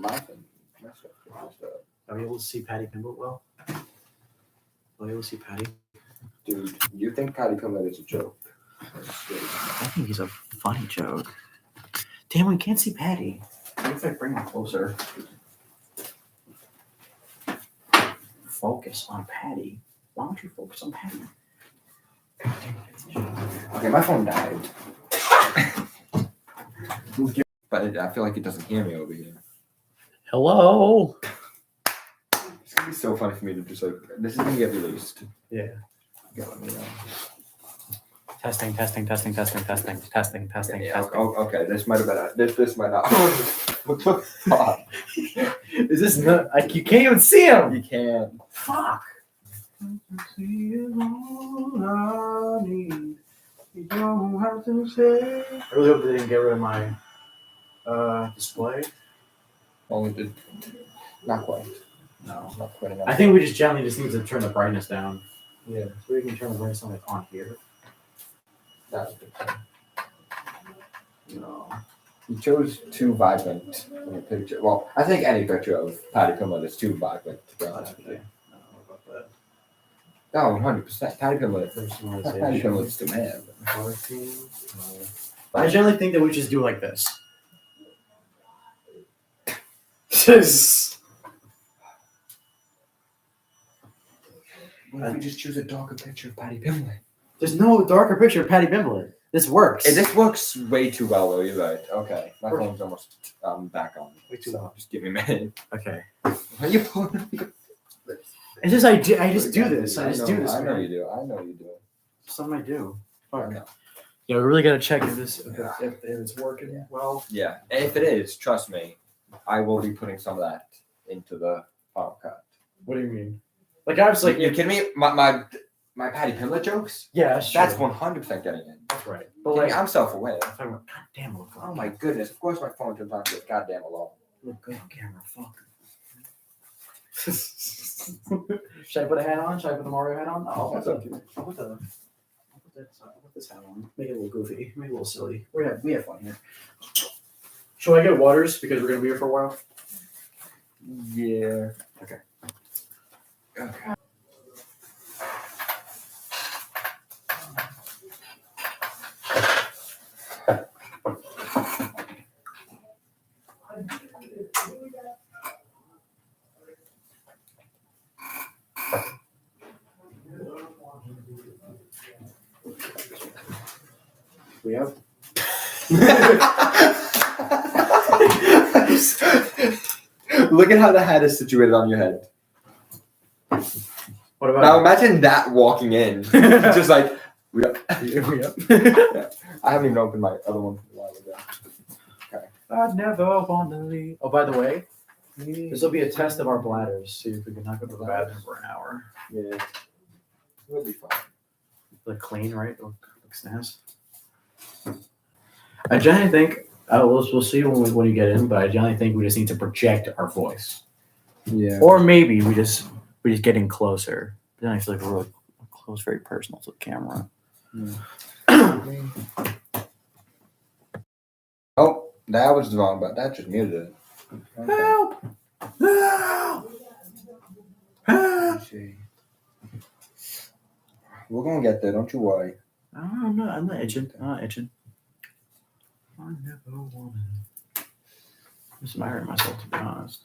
my thing. My stuff gets messed up. Are we able to see Patty Pimblett well? Are we able to see Patty? Dude, you think Patty Pimblett is a joke? I think he's a funny joke. Damn, we can't see Patty. What if I bring him closer? Focus on Patty. Why don't you focus on Patty? Okay, my phone died. But I feel like it doesn't hear me over here. Hello. It's gonna be so funny for me to just like, this is gonna get released. Yeah. Okay, let me know. Testing. Yeah, okay, this might have been this might not. What the fuck? Is this not? Like, you can't even see him. You can't. Fuck. You don't have to say. I really hope they didn't get rid of my display. Only did not quite. No. Not quite enough. I think we just gently just need to turn the brightness down. Yeah. So we can turn the brightness on here. That's good. No. You chose too vibrant in your picture. Well, I think any picture of Patty Pimblett is too vibrant, to be honest with you. No, about that. No, 100%. Patty Pimblett. Personalization. Patty Pimblett's the man. I generally think that we just do like this. This. What if we just choose a darker picture of Patty Pimblett? There's no darker picture of Patty Pimblett. This works. This works way too well, though. You're right. Okay. My phone's almost back on. Way too so well. just give me a minute. Okay. Are you pulling? It's just I just do this. I just do this. I know man. you do. I know you do. Something I do. Fuck. I know. Yeah, we really gotta check if it's working well. Yeah. If it is, trust me, I will be putting some of that into the final cut. What do you mean? Like I was like, you kidding me? My Patty Pimblett jokes? yeah, That's 100% getting in. That's right. But Like, like, I'm self-aware. if I went, God damn, look. Oh my goodness! Of course, my phone turns on to this goddamn alarm. Look good on camera. Fuck. Should I put a hat on? Should I put the Mario hat on? No, That's up to you. I'll put this hat on. Make it a little goofy. Make it a little silly. We have fun here. Should I get waters because we're gonna be here for a while? Yeah. Okay. Okay. We have. Look at how the hat is situated on your head. What about Now imagine that walking in, just like we up. Yeah. I haven't even opened my other one for a while ago. Okay. I never want to leave. Oh, by the way, this will be a test of our bladders. See if we can not go to the bathroom for an hour. Yeah. It'll be fun. Look clean, right? Looks nice. I generally think we'll see when you get in, but I generally think we just need to project our voice, Yeah. or maybe we just getting closer. But then I feel like we're really close, very personal to the camera. Oh, that was the wrong button. That just muted it. Okay. Help! Help! Help! Let's see. We're gonna get there. Don't you worry. I'm not itching. I never wanted. I'm just admiring myself, to be honest.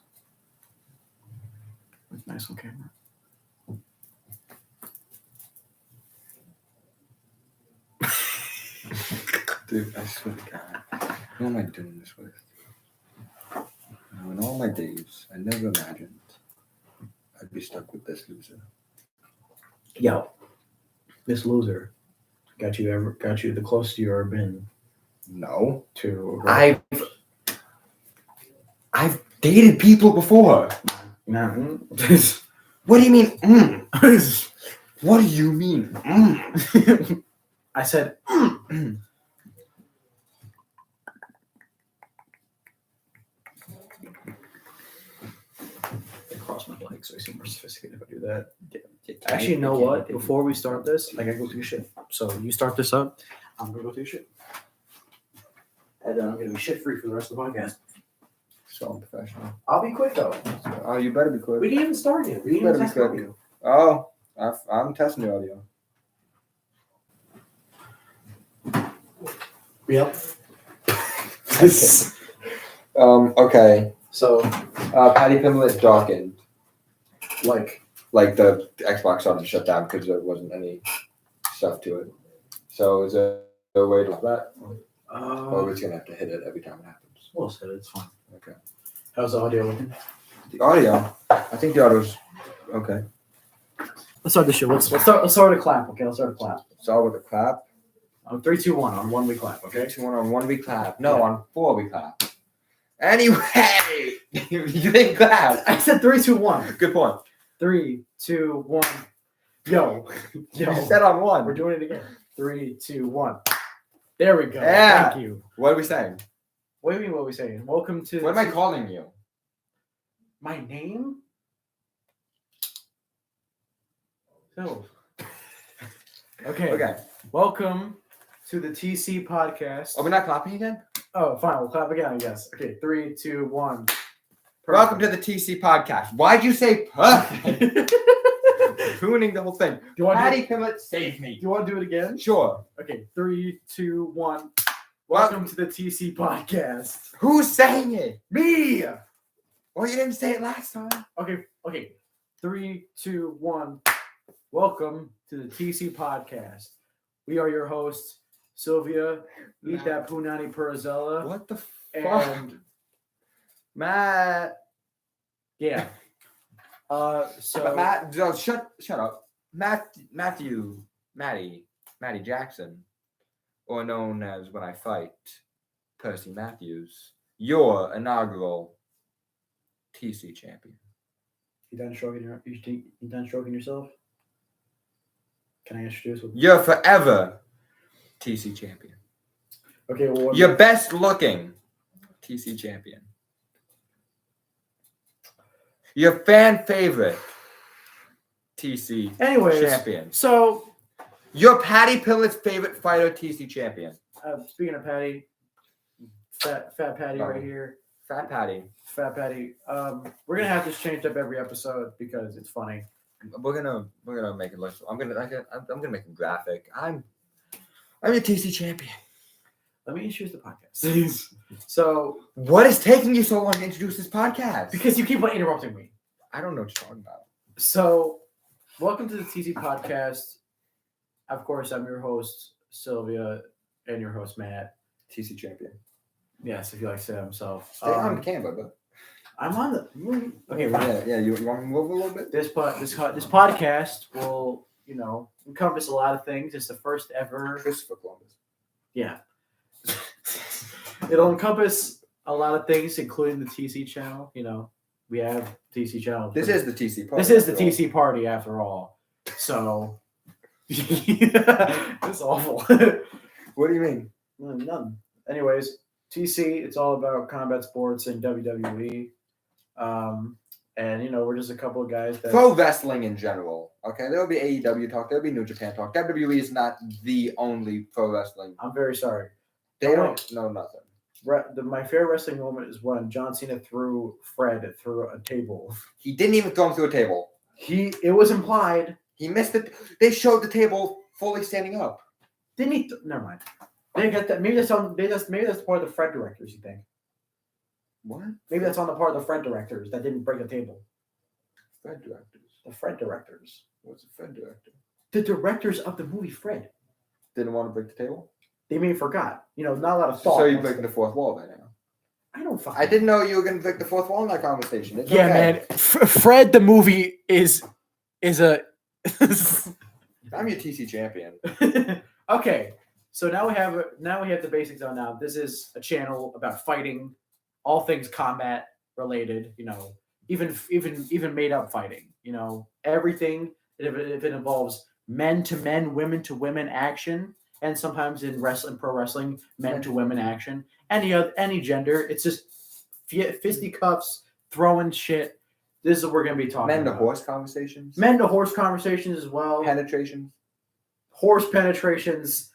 It's nice on camera. Dude, I swear to God. Who am I doing this with? In all my days, I never imagined I'd be stuck with this loser. Yo, this loser got you the closest you ever been No. to a girl. I've dated people before. No. What do you mean? What do you mean? I said. Cross my legs so I seem more sophisticated if I do that. Actually, you know what? Before we start this, I gotta go do shit. So you start this up. I'm gonna go do shit. And then I'm gonna be shit free for the rest of the podcast. So unprofessional. I'll be quick though. Oh, you better be quick. We didn't even start yet. We You didn't even better be test the quick. audio. Oh, I'm testing the audio. Yep. Okay. So, Patty Pimlet darkened. like, The Xbox started to shut down because there wasn't any stuff to it. So is there a way to that? Or we're just gonna have to hit it every time it happens. we'll set it. It's fine. Okay. How's the audio looking? The audio. I think the audio's okay. Let's start the show. Let's start a clap. Okay, let's start a clap. Start with a clap. 3, 2, 1 on 1 we clap. Okay. 2, 1 on 1 we clap. No, Yeah. on 4 we clap. Anyway, you didn't clap. I said 3, 2, 1. Good point. 3, 2, 1. Yo. You said on 1. We're doing it again. 3, 2, 1. There we go. Yeah. Thank you. What are we saying? What do you mean? What are we saying? Welcome to. What am I calling you? My name? So. Okay. Okay. Welcome to the TC podcast. Are we not clapping again? Oh, fine. We'll clap again, I guess. Okay. 3, 2, 1. Welcome to the TC podcast. Why'd you say perfect? Ruining the whole thing. Do you want Patty Pimlet, save Do me. you want to do it again? Sure. Okay. 3, 2, 1. Welcome to the TC podcast. Who's saying it? Me. Well, you didn't say it last time. Okay. 3, 2, 1. Welcome to the TC podcast. We are your hosts, Sylvia, Eat That Punani Perazella, What the fuck? and Matt. yeah. So Matt, no, shut up. Matty Jackson, or known as When I Fight, Percy Matthews, your inaugural TC champion. you done stroking yourself? Can I introduce? You're forever TC champion. Okay. Well, Your best looking TC champion. Your fan favorite TC anyways, champion. so Your Patty Pillet's favorite fighter TC champion. speaking of Patty, fat Patty Oh. right here. Fat Patty. Fat Patty. We're gonna have this changed up every episode because it's funny. We're gonna make it look. I'm gonna make a graphic. I'm your TC champion. Let me introduce the podcast. So, What is taking you so long to introduce this podcast? because you keep on interrupting me. I don't know what you're talking about. So, welcome to the TC podcast. Of course, I'm your host, Sylvia, and your host, Matt. TC champion. Yes, if you like to say that himself. Stay on camera, but I'm on the. Okay, yeah. You want me to move a little bit? this podcast will, encompass a lot of things. It's the first ever. Christopher Columbus. Yeah. It'll encompass a lot of things, including the TC channel. We have TC channel. This is the TC part. This is the TC party after all. So it's awful. What do you mean? None. Anyways, TC, it's all about combat sports and WWE. And we're just a couple of guys that Pro wrestling in general. Okay, there'll be AEW talk. There'll be New Japan talk. WWE is not the only pro wrestling. I'm very sorry. They don't know nothing. My favorite wrestling moment is when John Cena threw Fred through a table. He didn't even throw him through a table. It was implied. He missed it. They showed the table fully standing up. Didn't he? Never mind. They got that. Maybe that's part of the Fred directors. You think? What? Maybe that's on the part of the Fred directors that didn't break the table. Fred directors. The Fred directors. What's a Fred director? The directors of the movie Fred. Didn't want to break the table? They may have forgot. Not a lot of thought. So you're breaking the fourth wall by now. I don't fucking. I didn't know you were going to break the fourth wall in that conversation. It's Yeah, okay. man. Fred the movie is a. I'm your TC champion. Okay, so now we have the basics on. Now this is a channel about fighting, all things combat related. Even made up fighting. Everything if it involves men to men, women to women action, and sometimes in pro wrestling, men to women action. Any gender, it's just fisticuffs, throwing shit. This is what we're gonna be talking Men to about. horse conversations. Men to horse conversations as well. Penetration. Horse penetrations.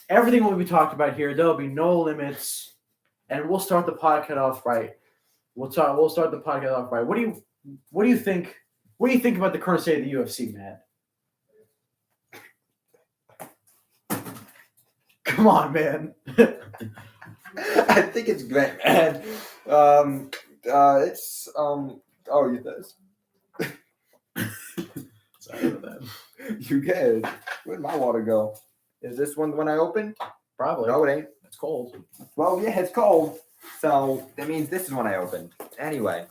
Everything will be talked about here. There'll be no limits. And we'll start the podcast off right We'll start the podcast off right. What do you think? What do you think about the current state of the UFC, Matt? Come on, man. I think it's great, man. It's Oh, you this. Sorry about that. You good? Where'd my water go? Is this one the one I opened? Probably. No, it ain't. It's cold. Well, yeah, it's cold. So that means this is one I opened. Anyway,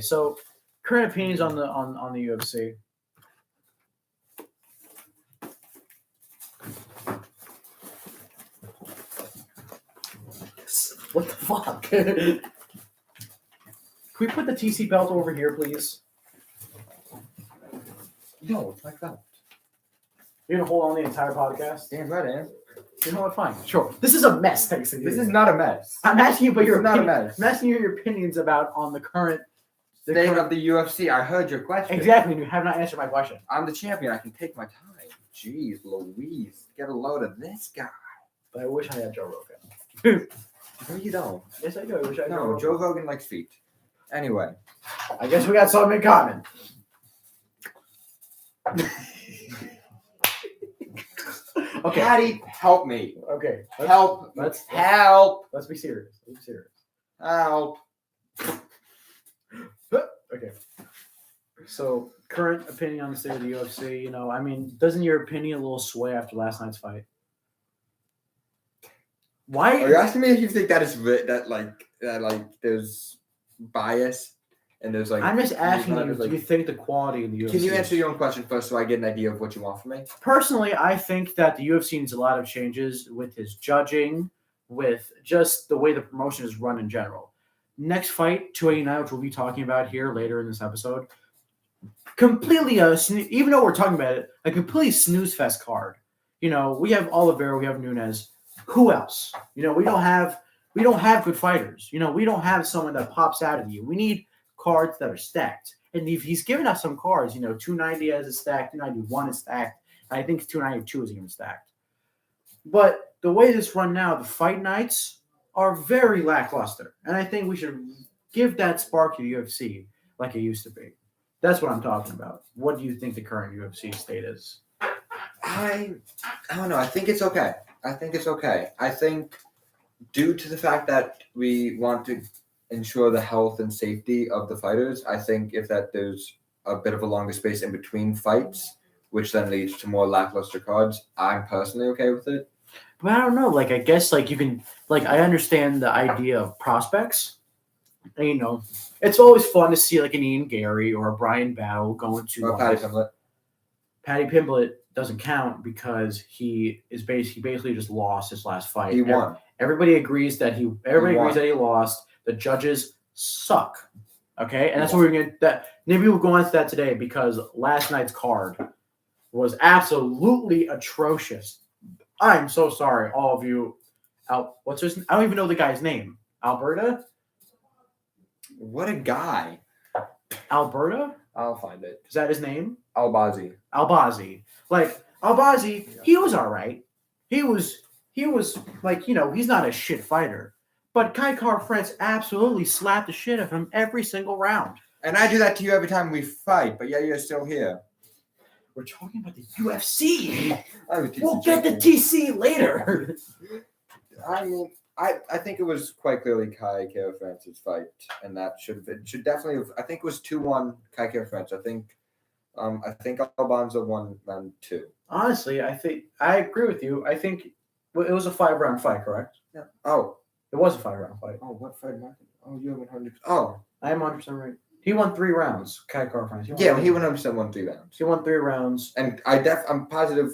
so current opinions on the UFC. What the fuck? Can we put the TC belt over here, please? no, it's like that. You're gonna hold on the entire podcast? Damn right, man. You know what? Fine. Sure. This is a mess, basically. This is not a mess. I'm asking you about your not a opinion. mess. I'm asking you your opinions about on the current State of the UFC. I heard your question. Exactly. You have not answered my question. I'm the champion. I can take my time. Jeez, Louise, get a load of this guy. But I wish I had Joe Rogan. No, you don't. Yes, I do. I wish I had No, Joe Rogan likes feet. Anyway. I guess we got something in common. Okay. Patty, help me. Okay. Help. Let's Help. Let's be serious. Let's be serious. Help. Okay. So, current opinion on the state of the UFC. You know, I mean, doesn't your opinion a little sway after last night's fight? Why? Are you asking me if you think that is that there's bias and there's like? I'm just asking you, like, do you think the quality in the UFC? Can you answer your own question first so I get an idea of what you want from me? Personally, I think that the UFC needs a lot of changes with his judging, with just the way the promotion is run in general. Next fight, 289, which we'll be talking about here later in this episode, completely even though we're talking about it, a completely snooze fest card. You know, we have Oliveira, we have Nunes. Who else? You know, we don't have good fighters. You know, we don't have someone that pops out at you. We need cards that are stacked. And if he's given us some cards, you know, 290 is stacked, 291 is stacked. I think 292 is even stacked. But the way this run now, the fight nights are very lackluster. And I think we should give that spark to the UFC like it used to be. That's what I'm talking about. What do you think the current UFC state is? I don't know. I think it's okay. I think due to the fact that we want to ensure the health and safety of the fighters, I think if that there's a bit of a longer space in between fights, which then leads to more lackluster cards, I'm personally okay with it. But I don't know. Like, I guess, like, you can, like, I understand the idea of prospects. And, you know, it's always fun to see, like, an Ian Gary or a Brian Battle going to. Or Patty Pimblett. Patty Pimblett doesn't count because he basically just lost his last fight. He won. Everybody agrees that he lost. The judges suck. Okay, and that's what we're gonna. That maybe we'll go into that today because last night's card was absolutely atrocious. I'm so sorry, all of you. What's his? I don't even know the guy's name. Alberta. What a guy. Alberta. I'll find it. Is that his name? Albazi. Like Albazi, he was all right. He was like, you know, he's not a shit fighter. But Kai Kara-France absolutely slapped the shit out of him every single round. And I do that to you every time we fight, but yeah, you're still here. We're talking about the UFC. We'll get the TC later. I mean, I think it was quite clearly Kai Kara-France's fight, and that should definitely have. I think it was 2-1 Kai Kara-France. I think Albanza won round 2. Honestly, I agree with you. I think it was a 5-round fight, correct? Yeah. Oh, it was a 5-round fight. Oh, what fight, Martin? Oh, you haven't 100%. Oh, I am 100% right. He won 3 rounds. Kai Kara-France. He 100% won 3 rounds. He won 3 rounds, and I'm positive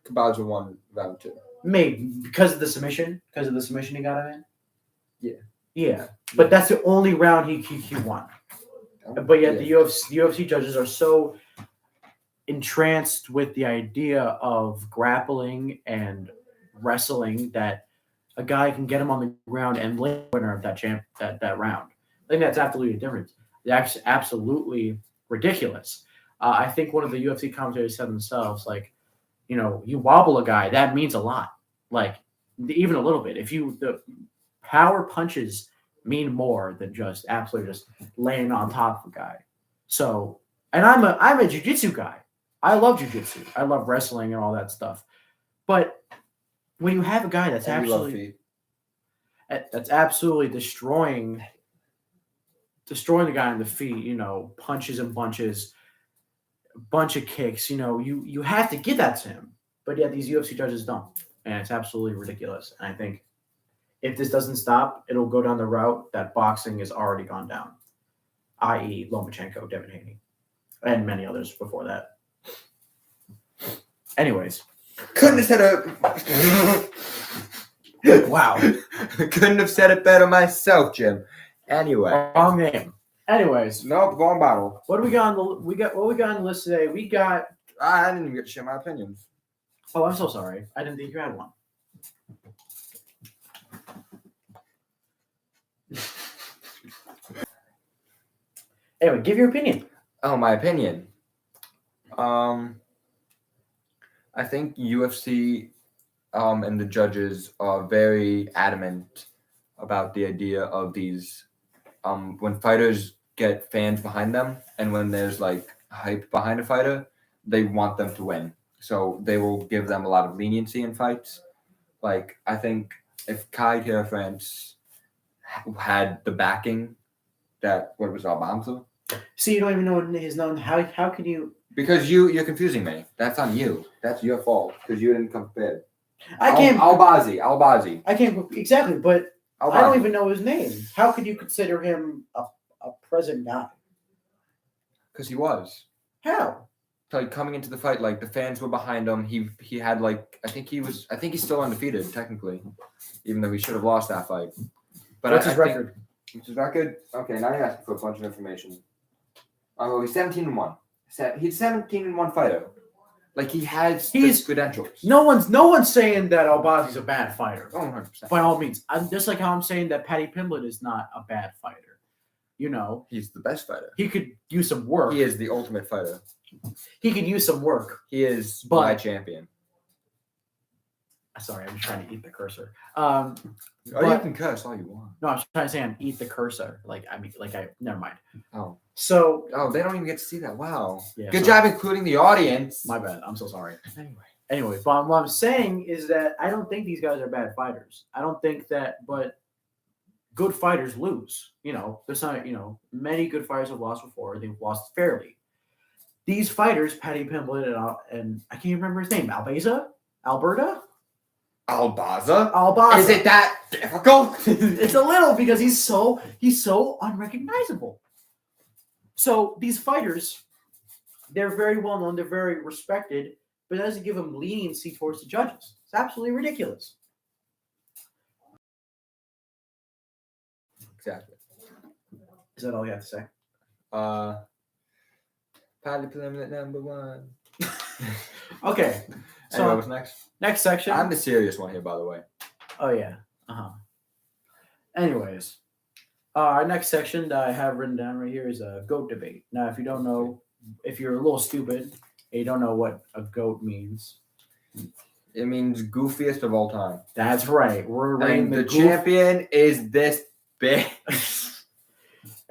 Cabaza won round 2. Maybe because of the submission. Because of the submission he got him in. Yeah. Yeah, but that's the only round he won. But yet the UFC judges are so entranced with the idea of grappling and wrestling that a guy can get him on the ground and lay the winner of that round. I think that's absolutely different. That's absolutely ridiculous. I think one of the UFC commentators said themselves, like, you know, you wobble a guy, that means a lot. Like, even a little bit. The power punches mean more than just absolutely just laying on top of a guy. So, and I'm a jiu-jitsu guy. I love jiu-jitsu. I love wrestling and all that stuff. But when you have a guy that's And you love absolutely feet. that's absolutely destroying the guy in the feet, punches and bunches, bunch of kicks, you have to give that to him. But yet these UFC judges don't. And it's absolutely ridiculous. And I think if this doesn't stop, it'll go down the route that boxing has already gone down, i.e. Lomachenko, Devin Haney, and many others before that. Anyways. Couldn't have said it. Wow. Couldn't have said it better myself, Jim. Anyway. Wrong name. Anyways. Nope, wrong bottle. What we got on the list today? We got. I didn't even get to share my opinions. Oh, I'm so sorry. I didn't think you had one. Anyway, give your opinion. Oh, my opinion. I think UFC and the judges are very adamant about the idea of these when fighters get fans behind them and when there's like hype behind a fighter, they want them to win. So they will give them a lot of leniency in fights. Like, I think if Kai Kara France had the backing that, what was it, Albazi? See, you don't even know his name. How can you? Because you're confusing me. That's on you. That's your fault because you didn't come prepared. I can't. Albazi. I can't exactly, but Albazi. I don't even know his name. How could you consider him a present guy? Because he was. How? Like coming into the fight, like the fans were behind him. He had like I think he's still undefeated technically, even though he should have lost that fight. But What's his record? What's his record? Okay, now you're asking for a bunch of information. Oh, he's 17-1. He's 17-1 fighter. Like he has his credentials. No one's saying that Albazi's a bad fighter. Oh, 100%. By all means, I'm just like how I'm saying that Paddy Pimblett is not a bad fighter. He's the best fighter. He could use some work. He is the ultimate fighter. He could use some work. He is my champion. Sorry, I'm just trying to eat the cursor. You can curse all you want. No, I'm trying to say eat the cursor. Never mind. Oh. So. Oh, they don't even get to see that. Wow. Yeah, Good job including the audience. My bad. I'm so sorry. Anyway, but what I'm saying is that I don't think these guys are bad fighters. I don't think that, but good fighters lose. There's not, many good fighters have lost before. They've lost fairly. These fighters, Paddy Pimblett and I can't remember his name, Albazi? Is it that difficult? It's a little because he's so unrecognizable. So these fighters, they're very well known, they're very respected, but it doesn't give them leniency towards the judges. It's absolutely ridiculous. Exactly. Is that all you have to say? Paddy Pimblett #1. Okay. So anyway, what's next? Next section. I'm the serious one here, by the way. Oh yeah. Anyways, our next section that I have written down right here is a GOAT debate. Now, if you don't know, if you're a little stupid and you don't know what a GOAT means, it means goofiest of all time. That's right. We're ranking the champion is this big.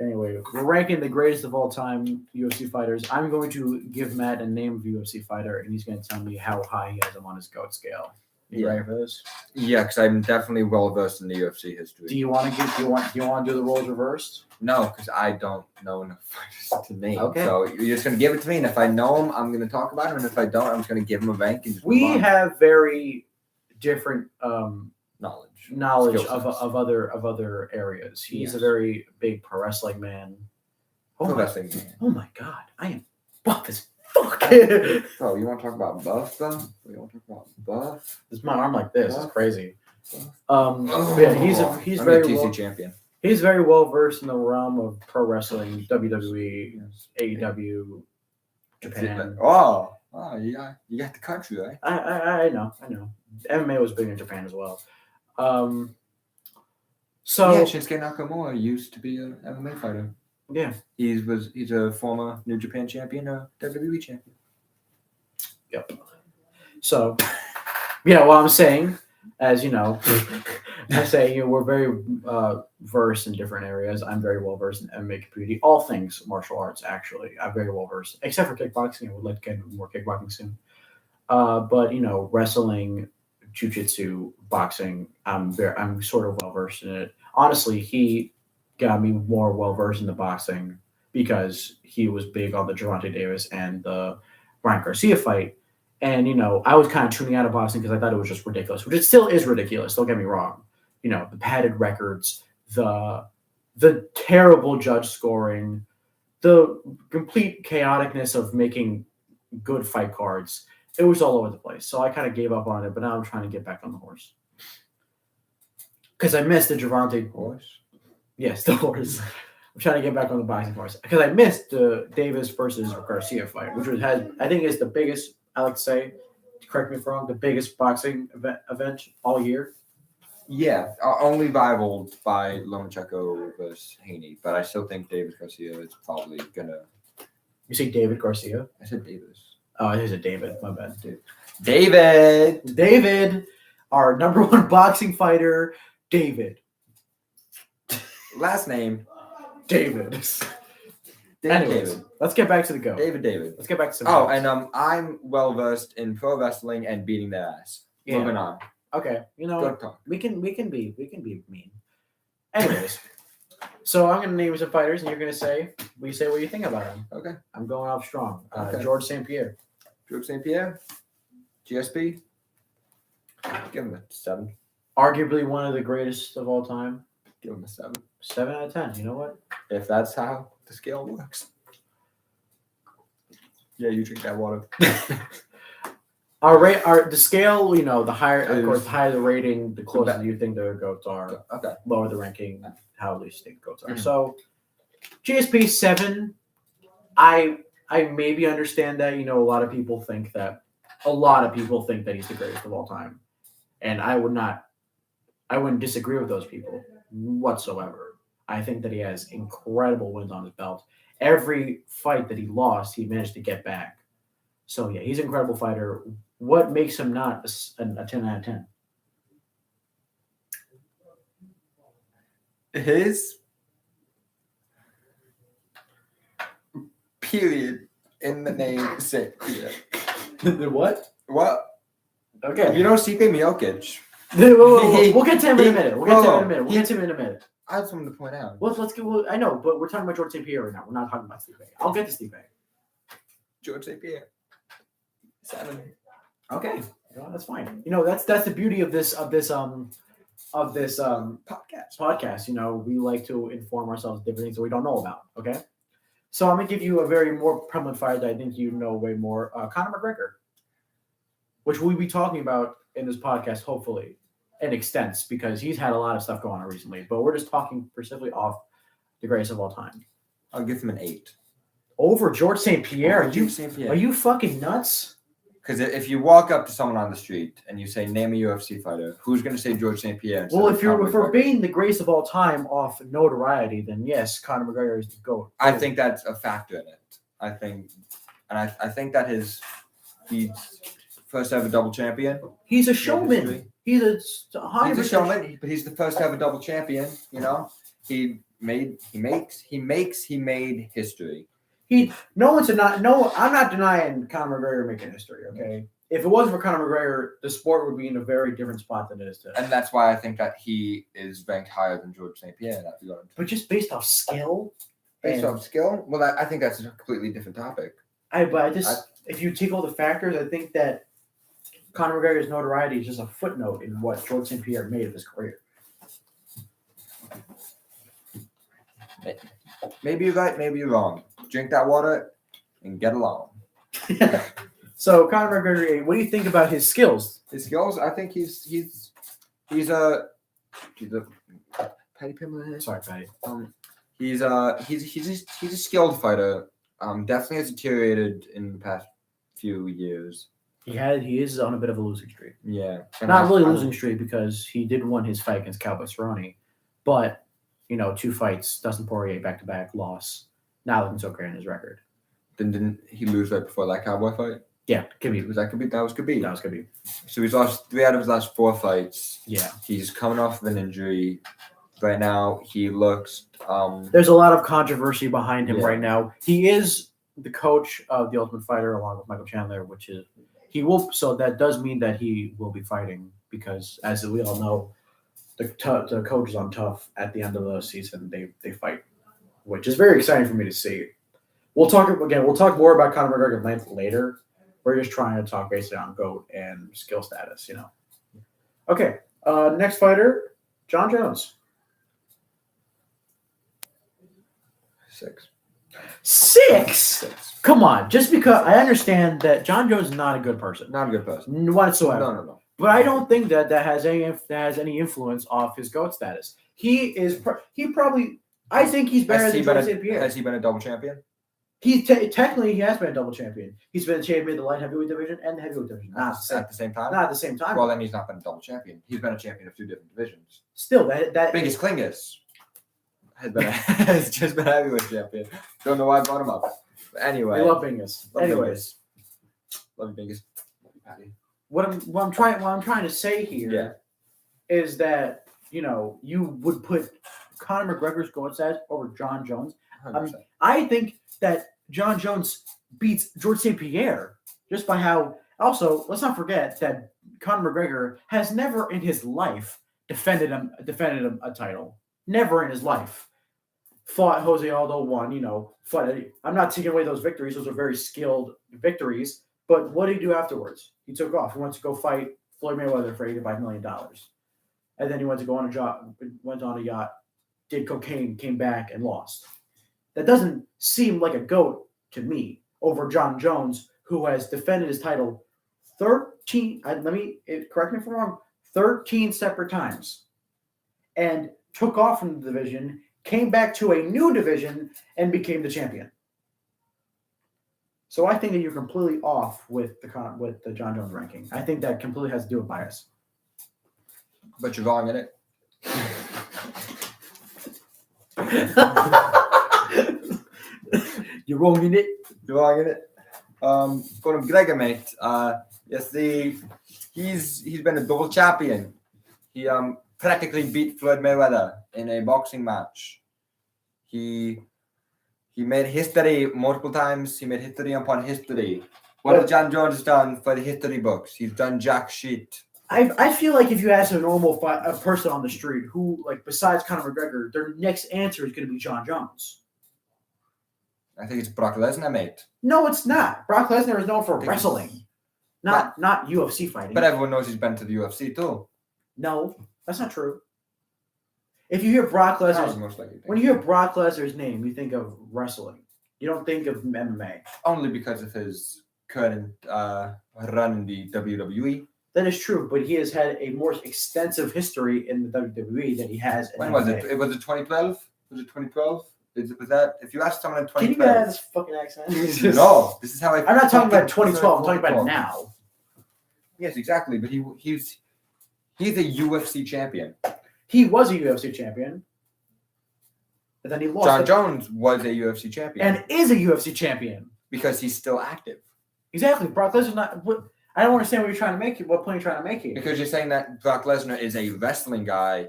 Anyway, we're ranking the greatest of all time UFC fighters. I'm going to give Matt a name of a UFC fighter, and he's going to tell me how high he has him on his GOAT scale. You ready for this? Yeah, because I'm definitely well versed in the UFC history. Do you want to do the roles reversed? No, because I don't know enough fighters to name. Okay. So you're just going to give it to me, and if I know him, I'm going to talk about him, and if I don't, I'm just going to give him a rank. And we have very different knowledge of other areas. He's a very big pro wrestling man. Oh my god, I am buff as fuck. Bro, you want to talk about buff, though? You want to talk about buff? This is my arm like this. It's crazy. He's very TC champion. He's very well versed in the realm of pro wrestling, WWE, AEW, Japan. Oh, you got the country, right? I know. MMA was big in Japan as well. So Shinsuke Nakamura used to be an MMA fighter. Yeah, he's a former New Japan champion, WWE champion. Yep. So, what I'm saying, as you know, I say, we're very versed in different areas. I'm very well versed in MMA community, all things martial arts. Actually, I'm very well versed, except for kickboxing. I would like to get into more kickboxing soon. But wrestling, jujitsu, boxing, I'm sort of well versed in it. Honestly, he got me more well versed in the boxing because he was big on the Gervonta Davis and the Ryan Garcia fight. And I was kind of tuning out of boxing because I thought it was just ridiculous, which it still is ridiculous. Don't get me wrong. The padded records, the terrible judge scoring, the complete chaoticness of making good fight cards. It was all over the place. So I kind of gave up on it, but now I'm trying to get back on the horse. Because I missed the Gervonta Horse. Yes, the horse. I'm trying to get back on the boxing horse. Because I missed the Davis versus Garcia fight, which I think is the biggest, I like to say, correct me if I'm wrong, the biggest boxing event all year. Yeah, only rivaled by Lomachenko versus Haney, but I still think Davis Garcia is probably gonna. You say David Garcia? I said Davis. Oh, it is a David. My bad. David, our number one boxing fighter, David. Last name David. Anyways, David. Let's get back to the GOAT. David. Let's get back to some. Oh, and I'm well versed in pro wrestling and beating their ass. Yeah. Moving on. Okay, Good talk. we can be mean. Anyways, so I'm gonna name some fighters, and you're gonna say what you think about them. Okay. I'm going off strong. Okay. George St. Pierre. George St. Pierre, GSP. Give him a 7. Arguably one of the greatest of all time. Give him a 7. 7 out of 10. You know what? If that's how the scale works. Yeah, you drink that water. The scale, the higher, of course, the higher the rating, the closer you think the GOATs are. Okay. Lower the ranking, how least you think the GOATs are. Mm-hmm. So, GSP 7, I maybe understand that. A lot of people think that he's the greatest of all time, and I wouldn't disagree with those people whatsoever. I think that he has incredible wins on his belt. Every fight that he lost, he managed to get back. So yeah, he's an incredible fighter. What makes him not a 10 out of 10? His period in the name St. Pierre. The what? What? Okay. Stipe Miocic. We'll get to him in a minute. We'll get to him in a minute. I have something to point out. Let's go. I know, but we're talking about George St. Pierre right now. We're not talking about Stipe. I'll get to Stipe. George St. Pierre. 7. Okay, that's fine. That's the beauty of this podcast. We like to inform ourselves of different things that we don't know about. Okay, so I'm gonna give you a very more prevalent fight that I think you know way more. Conor McGregor, which we'll be talking about in this podcast, hopefully, in extents, because he's had a lot of stuff going on recently. But we're just talking specifically off the greatest of all time. I'll give him an 8. Over George St. Pierre? Are you fucking nuts? Because if you walk up to someone on the street and you say, name a UFC fighter, who's going to say George St. Pierre? Well, if we're being the greatest of all time off notoriety, then yes, Conor McGregor is the GOAT. I think that's a factor in it. I think that he's first ever double champion. He's a showman. He's a showman, but he's the first ever double champion. He made history. I'm not denying Conor McGregor making history, okay? If it wasn't for Conor McGregor, the sport would be in a very different spot than it is today. And that's why I think that he is ranked higher than George St. Pierre in that regard. But just based off skill? Based off skill? Well, I think that's a completely different topic. If you take all the factors, I think that Conor McGregor's notoriety is just a footnote in what George St. Pierre made of his career. Maybe you're right, maybe you're wrong. Drink that water and get along. So Conor McGregor, what do you think about his skills? His skills, I think he's a Patty Pimblett. Sorry, Patty. He's a skilled fighter. Definitely has deteriorated in the past few years. He is on a bit of a losing streak. Yeah, not really losing streak because he did win his fight against Cowboy Cerrone, but 2 fights, Dustin Poirier back-to-back loss. Not looking so great in his record. Didn't he lose right before that Cowboy fight? Yeah, Khabib. Was that Khabib? That was Khabib. That was Khabib. So he's lost 3 out of his last 4 fights. Yeah. He's coming off of an injury. Right now, he looks. There's a lot of controversy behind him Yeah. right now. He is the coach of the Ultimate Fighter along with Michael Chandler, which is he will. So that does mean that he will be fighting because, as we all know, the coach is on tough at the end of the season. They fight, which is very exciting for me to see. We'll talk again. We'll talk more about Conor McGregor later. We're just trying to talk basically on GOAT and skill status. Okay. Next fighter, John Jones. 6. 6? Come on. Just because I understand that John Jones is not a good person. Not a good person. Whatsoever. No. But I don't think that has any influence off his GOAT status. He probably. I think he's better than George St. Pierre. Has he been a double champion? Technically he has been a double champion. He's been a champion of the light heavyweight division and the heavyweight division. At the same time? Not at the same time. Well, then he's not been a double champion. He's been a champion of 2 different divisions. Still, that Biggest Klingis has just been a heavyweight champion. Don't know why I brought him up. But anyway. I love Bingus. Anyways. Love you, Bingus. What I'm trying to say here is that you would put Conor McGregor's GOAT status over John Jones. I think that John Jones beats George St. Pierre just by how. Also, let's not forget that Conor McGregor has never in his life defended a title. Never in his life. Fought Jose Aldo, won. I'm not taking away those victories. Those are very skilled victories. But what did he do afterwards? He took off. He went to go fight Floyd Mayweather for $85 million. And then he went on a yacht, did cocaine, came back, and lost. That doesn't seem like a GOAT to me over John Jones, who has defended his title 13, correct me if I'm wrong, 13 separate times. And took off from the division, came back to a new division, and became the champion. So I think that you're completely off with the John Jones ranking. I think that completely has to do with bias. But you're wrong in it. You're wrong in it. You're wrong in it. For McGregor, mate. He's been a double champion. He practically beat Floyd Mayweather in a boxing match. He made history multiple times. He made history upon history. What has John Jones done for the history books? He's done jack shit. I feel like if you ask a normal person on the street who, besides Conor McGregor, their next answer is going to be John Jones. I think it's Brock Lesnar, mate. No, it's not. Brock Lesnar is known for wrestling, not UFC fighting. But everyone knows he's been to the UFC too. No, that's not true. If you hear Brock when you hear Brock Lesnar's name, you think of wrestling. You don't think of MMA. Only because of his current run in the WWE. That is true, but he has had a more extensive history in the WWE than he has in When MMA. was it? Was it 2012? Was it 2012? Was that? If you ask someone in 2012. Can you get out of this fucking accent? No, this is how I'm not talking about 2012. I'm talking about now. Yes, exactly. But he's a UFC champion. He was a UFC champion, and then he lost. John Jones was a UFC champion and is a UFC champion because he's still active. Exactly. Brock Lesnar's not. I don't understand what you're trying to make. What point you're trying to make here? Because you're saying that Brock Lesnar is a wrestling guy,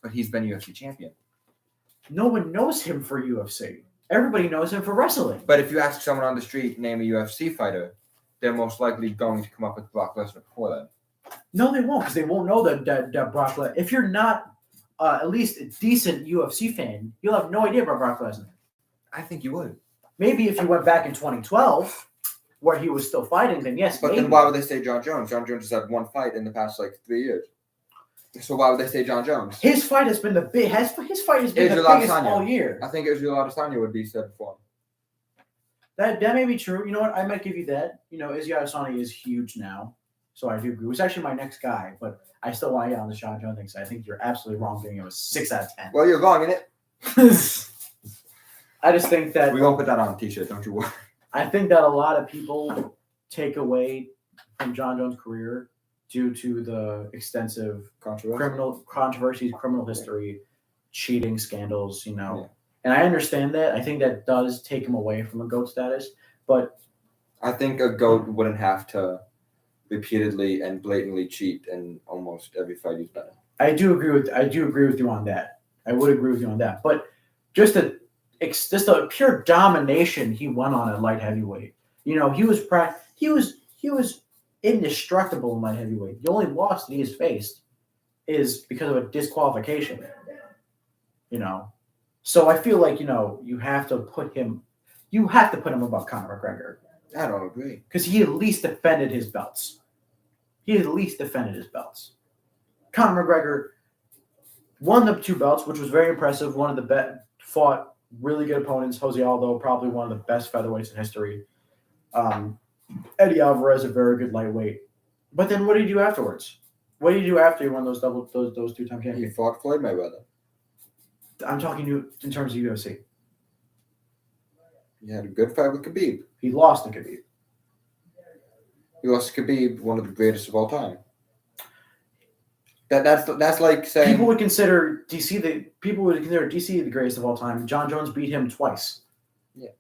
but he's been UFC champion. No one knows him for UFC. Everybody knows him for wrestling. But if you ask someone on the street, name a UFC fighter, they're most likely going to come up with Brock Lesnar before that. No, they won't, because they won't know that Brock Lesnar. If you're not at least a decent UFC fan, you'll have no idea about Brock Lesnar. I think you would. Maybe if you went back in 2012, where he was still fighting, then yes. But maybe. then why would they say John Jones? John Jones has had one fight in the past 3 years. So why would they say John Jones? His fight has been the big. His fight has been the biggest all year. I think Israel Adesanya would be said before. That may be true. You know what? I might give you that. Israel Adesanya is huge now, so I do agree. He's actually my next guy, but I still want to get on the John Jones thing. So I think you're absolutely wrong giving him a 6 out of 10. Well, you're wrong in it. I just think that we won't put that on a t-shirt. Don't you worry. I think that a lot of people take away from John Jones' career due to the extensive criminal controversies, criminal history, cheating scandals, And I understand that. I think that does take him away from a GOAT status. But I think a GOAT wouldn't have to repeatedly and blatantly cheat in almost every fight he's been in. I do agree with you on that. I would agree with you on that. But just the pure domination he went on at light heavyweight. You know, he was indestructible in light heavyweight. The only loss that he has faced is because of a disqualification. You know, so I feel like you have to put him above Conor McGregor. I don't agree because he at least defended his belts. Conor McGregor won the 2 belts, which was very impressive. One of the best, fought really good opponents. Jose Aldo, probably one of the best featherweights in history. Eddie Alvarez, a very good lightweight. But then what did he do afterwards? What did he do after he won those 2-time he champions? fought Floyd Mayweather. I'm talking to you in terms of UFC. He had a good fight with Khabib. He lost to Khabib. He lost to Khabib, one of the greatest of all time. That's like saying People would consider DC the greatest of all time. John Jones beat him twice. Yeah.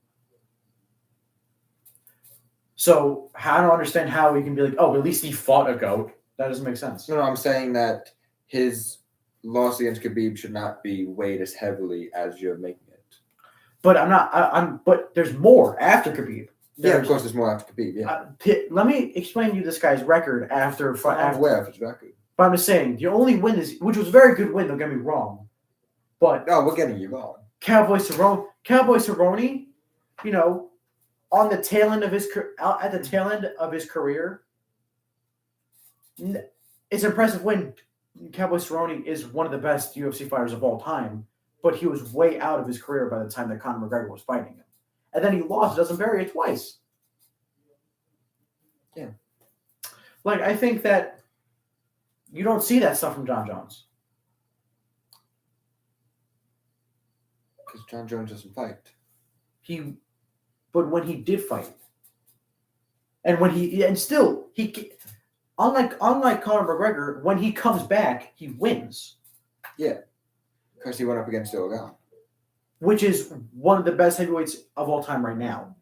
So I don't understand how we can be like, oh, at least he fought a GOAT. That doesn't make sense. No, I'm saying that his loss against Khabib should not be weighed as heavily as you're making it. But I'm not. But there's more after Khabib. Yeah, of course, there's more after Khabib. Yeah. Let me explain to you this guy's record after. I'm aware of his record. But I'm just saying, the only win which was a very good win. Don't get me wrong. But no, we're getting you wrong. Cowboy Cerrone, on the tail end of his career, it's an impressive win. Cowboy Cerrone is one of the best UFC fighters of all time, but he was way out of his career by the time that Conor McGregor was fighting him. And then he lost. Doesn't bury it twice. Yeah. Like, I think that you don't see that stuff from John Jones. Because John Jones doesn't fight. But when he did fight, and unlike Conor McGregor, when he comes back, he wins. Yeah. Because he went up against Steroids. Which is one of the best heavyweights of all time right now.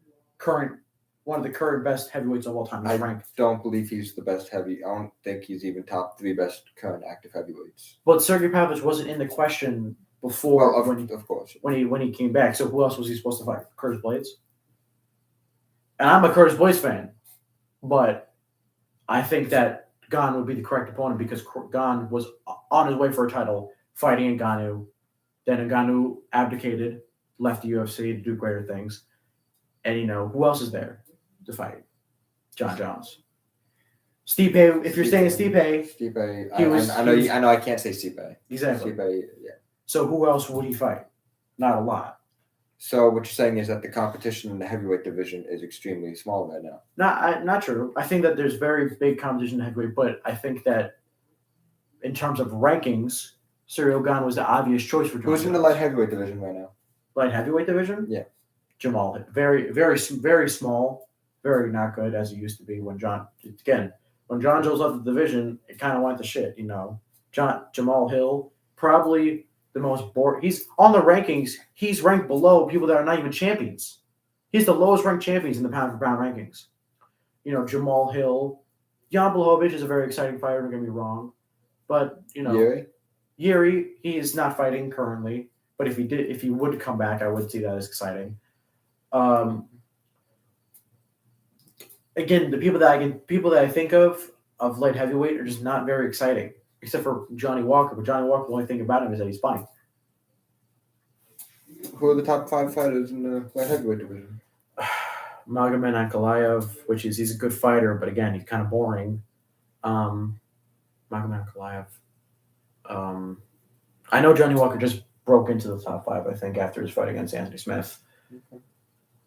One of the current best heavyweights of all time. I don't believe he's the best heavy. I don't think he's even top 3 best current active heavyweights. But Sergey Pavlovich wasn't in the question before of course. When he came back. So who else was he supposed to fight? Curtis Blades? And I'm a Curtis Blades fan. But I think that Gane would be the correct opponent because Gane was on his way for a title fighting Ngannou. Then Ngannou abdicated, left the UFC to do greater things. And, who else is there to fight? John Jones. Stipe, if you're saying Stipe. I know I can't say Stipe. Exactly. Stipe, yeah. So who else would he fight? Not a lot. So what you're saying is that the competition in the heavyweight division is extremely small right now. Not true. I think that there's very big competition in heavyweight, but I think that in terms of rankings, Ciryl Gane was the obvious choice for John Who's in the light heavyweight division right now? Light heavyweight division? Yeah. Jamal. Very, very, very small. Very not good as it used to be when John Jones left the division, it kind of went to shit, Jamal Hill, probably the most bored. He's on the rankings. He's ranked below people that are not even champions. He's the lowest ranked champions in the pound for pound rankings. Jamal Hill. Jan Blachowicz is a very exciting fighter, don't get me wrong. But, Yuri, he is not fighting currently. But if he would come back, I would see that as exciting. Again, the people that I think of light heavyweight are just not very exciting, except for Johnny Walker. But Johnny Walker, the only thing about him is that he's funny. Who are the top 5 fighters in the light heavyweight division? Magomed Ankalaev, he's a good fighter, but again, he's kind of boring. Magomed Ankalaev. I know Johnny Walker just broke into the top 5, I think, after his fight against Anthony Smith. Okay.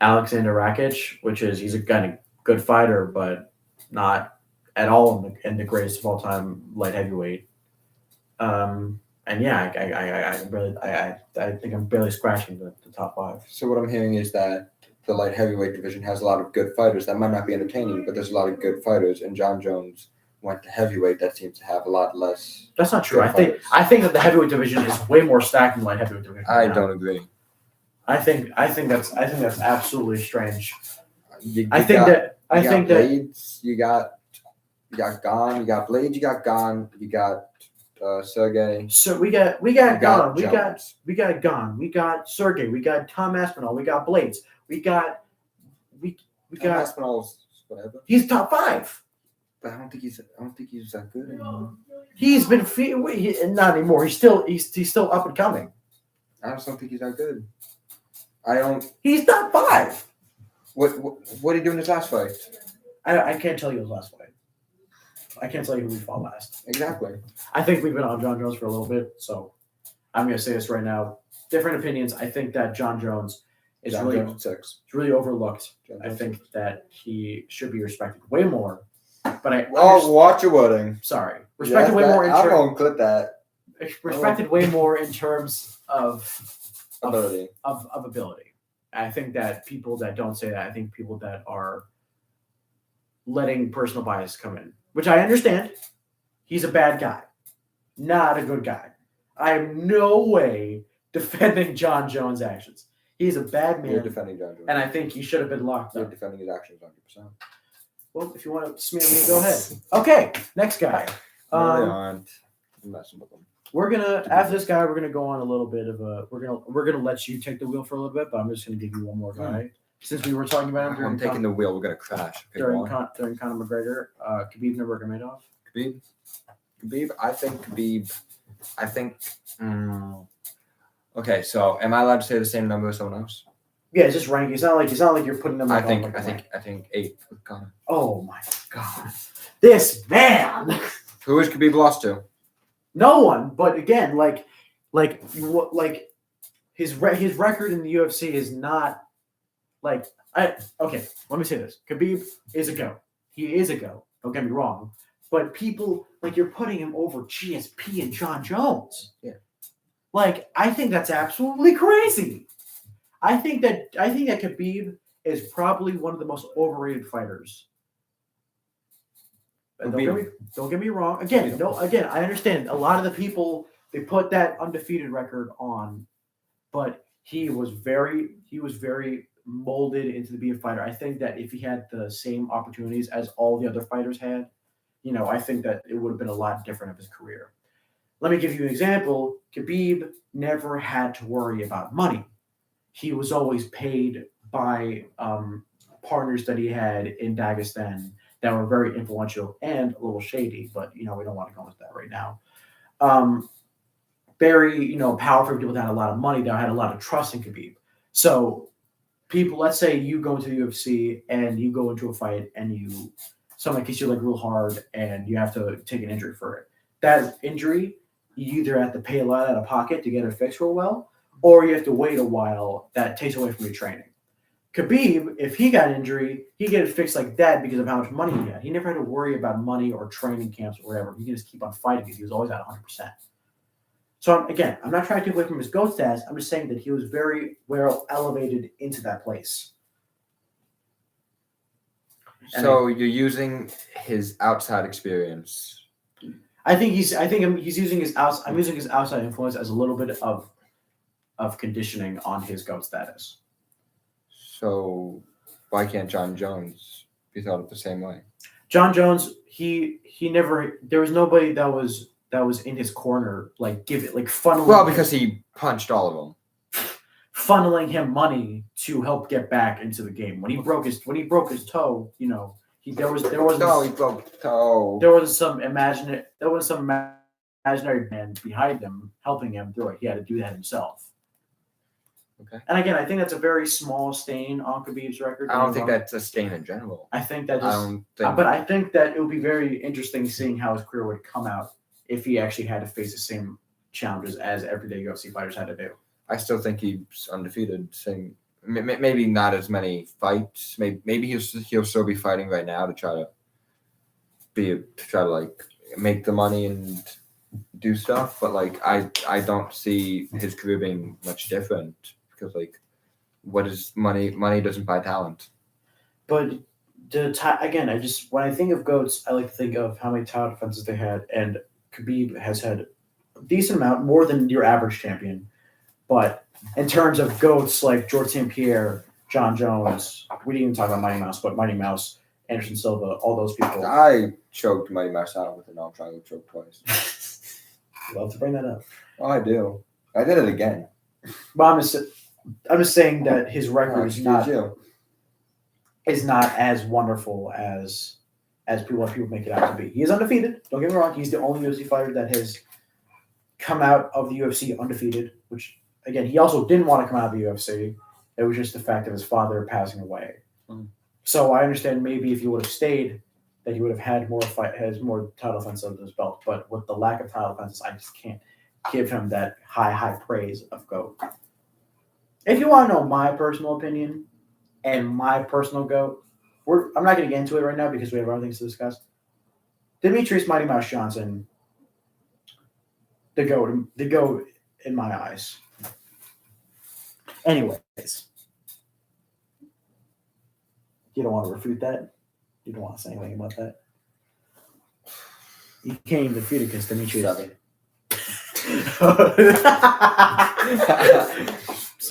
Alexander Rakic, he's a kind of good fighter, but not at all in the greatest of all time light heavyweight. And yeah, I think I'm barely scratching the top 5. So what I'm hearing is that the light heavyweight division has a lot of good fighters that might not be entertaining, but there's a lot of good fighters. And John Jones went to heavyweight. That seems to have a lot less. That's not true. I think that the heavyweight division is way more stacked than the light heavyweight division. I don't agree. I think that's absolutely strange. You I think that I got think that Blades. You got Gon. You got Blades. You got Gon. You got Sergey. so we got You Gon, we Jones. got Gon, we got Sergey, we got Tom Aspinall, we got Blades, we got Tom Aspinall's whatever. he's top 5. But I don't think he's that good anymore. He's been not anymore. He's still up and coming. I just don't think he's that good. I don't. He's top 5. What did he do in his last fight? I can't tell you his last fight. I can't tell you who we fought last. Exactly. I think we've been on John Jones for a little bit, so I'm going to say this right now. Different opinions. I think that John Jones is really overlooked. I think that he should be respected way more. But watch your wording. Sorry, respected way more. I'm gonna clip that. Respected way more in terms of ability. Of ability. I think that people that don't say that, I think people that are letting personal bias come in, which I understand. He's a bad guy, not a good guy. I am no way defending John Jones' actions. He's a bad man. You're defending John Jones. And I think he should have been locked You're up. defending his actions 100%. Well, if you want to smear me, go ahead. Okay, next guy. No, they aren't. I'm messing with them. We're gonna after this guy, we're gonna go on a little bit of a we're gonna let you take the wheel for a little bit, but I'm just gonna give you one more guy. Since we were talking about him I'm taking the wheel. We're gonna crash. Okay, during Conor McGregor, Khabib Nurmagomedov. Khabib. I think Khabib. Okay, so am I allowed to say the same number as someone else? Yeah, it's just ranking. It's not like you're putting them. I think 8 with Conor. Oh my god, this man. Who is Khabib lost to? No one. But again, his record in the UFC is not okay. Let me say this: Khabib is a GOAT. He is a GOAT. Don't get me wrong. But people you're putting him over GSP and John Jones. Yeah. I think that's absolutely crazy. I think that Khabib is probably one of the most overrated fighters. Don't get me wrong. Again, I understand a lot of the people they put that undefeated record on, but he was very molded into the being a fighter. I think that if he had the same opportunities as all the other fighters had, I think that it would have been a lot different of his career. Let me give you an example. Khabib never had to worry about money. He was always paid by partners that he had in Dagestan that were very influential and a little shady, but we don't want to go into that right now. Very powerful people that had a lot of money, that had a lot of trust in Khabib. So people, let's say you go into the UFC and you go into a fight and someone kicks you real hard and you have to take an injury for it. That injury, you either have to pay a lot out of pocket to get it fixed real well, or you have to wait a while. That takes away from your training. Khabib, if he got an injury, he get it fixed like that because of how much money he had. He never had to worry about money or training camps or whatever. He could just keep on fighting because he was always at 100%. So again, I'm not trying to take away from his GOAT status. I'm just saying that he was very well elevated into that place. So you're using his outside experience. I'm using his outside influence as a little bit of conditioning on his GOAT status. So why can't John Jones be thought of the same way? John Jones, there was nobody that was in his corner, funneling. Well, because he punched all of them. Funneling him money to help get back into the game. When he broke his toe, there was he broke toe. There was some imaginary man behind him helping him through it. He had to do that himself. Okay. And again, I think that's a very small stain on Khabib's record. I don't think that's a stain in general. I think that but I think that it would be very interesting seeing how his career would come out if he actually had to face the same challenges as everyday UFC fighters had to do. I still think he's undefeated. Maybe not as many fights. Maybe he'll still be fighting right now to try to make the money and do stuff. But I don't see his career being much different because what is money? Money doesn't buy talent. But again, when I think of GOATs, I like to think of how many title defenses they had, and Khabib has had a decent amount, more than your average champion. But in terms of GOATs like George St. Pierre, John Jones, we didn't even talk about Mighty Mouse, but Mighty Mouse Anderson Silva, all those people. I choked Mighty Marcel with an arm triangle choke twice. Love to bring that up. Oh, I do. I did it again. But I'm just saying that his record is not as wonderful as people make it out to be. He is undefeated. Don't get me wrong. He's the only UFC fighter that has come out of the UFC undefeated, which, again, he also didn't want to come out of the UFC. It was just the fact of his father passing away. Mm. So I understand maybe if he would have stayed, that he would have had more title defenses under his belt. But with the lack of title defenses, I just can't give him that high praise of GOAT. If you want to know my personal opinion and my personal GOAT, I'm not going to get into it right now because we have other things to discuss. Demetrius Mighty Mouse Johnson, the GOAT in my eyes. Anyways, you don't want to refute that? You don't want to say anything about that? You can't even refute it because Demetrius.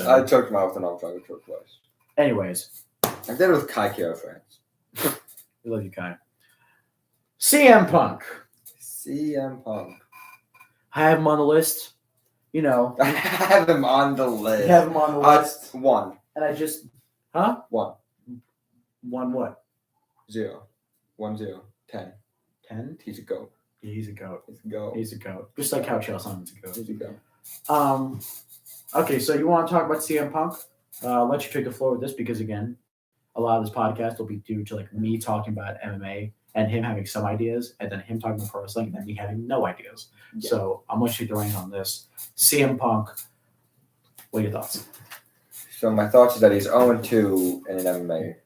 I choked him out with an arm triangle choke twice. Anyways. I did it with Kai Kira France. We love you, Kai. CM Punk. I have him on the list. You know. I have him on the list. You have him on the list. 1. And I just... Huh? 1. 1 what? 0. 1 0. 10. 10? He's a GOAT. He's a GOAT. He's a GOAT. Just like how Chael Sonnen's a GOAT. He's a GOAT. Okay, so you want to talk about CM Punk? I'll let you take the floor with this because, again, a lot of this podcast will be due to like me talking about MMA and him having some ideas, and then him talking about pro wrestling, and then me having no ideas. Yeah. So I'm going to take the reign on this. CM Punk, what are your thoughts? So my thoughts is that he's 0-2 in an MMA.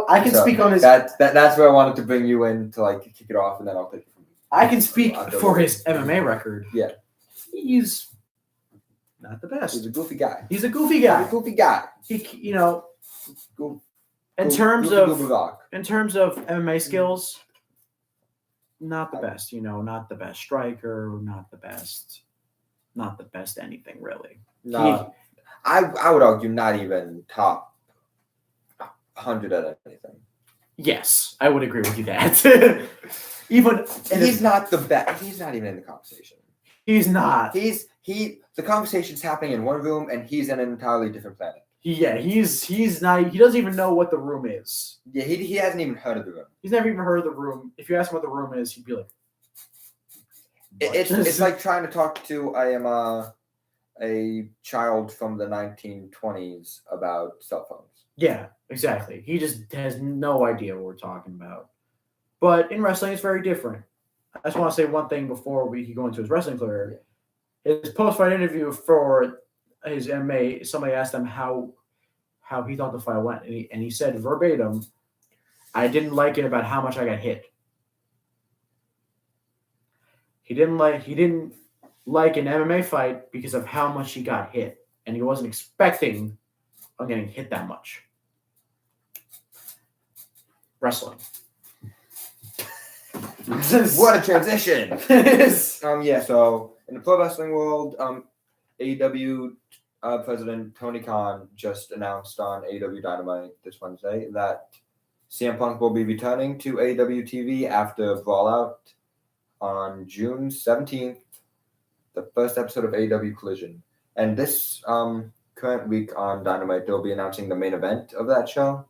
I can speak on his... That's where I wanted to bring you in to like kick it off, and then I'll take it from you. I can speak for his MMA record. Yeah. He's not the best. He's a goofy guy. He, you know, in terms of MMA skills, not the best. You know, not the best striker, not the best anything really. No, I would argue not even top 100 at anything. Yes, I would agree with you that. He's not the best. He's not even in the conversation. He's not. The conversation's happening in one room, and he's in an entirely different planet. He's not. He doesn't even know what the room is. Yeah, he hasn't even heard of the room. He's never even heard of the room. If you ask him what the room is, he'd be like, "It's like trying to talk to a child from the 1920s about cell phones." Yeah, exactly. He just has no idea what we're talking about. But in wrestling, it's very different. I just want to say one thing before we go into his wrestling career. His post-fight interview for his MMA, somebody asked him how he thought the fight went, and he said verbatim, "I didn't like it about how much I got hit." He didn't like an MMA fight because of how much he got hit, and he wasn't expecting on getting hit that much. Wrestling. What a transition! So in the pro wrestling world, AEW President Tony Khan just announced on AEW Dynamite this Wednesday that CM Punk will be returning to AEW TV after Brawlout on June 17th, the first episode of AEW Collision. And this current week on Dynamite, they'll be announcing the main event of that show,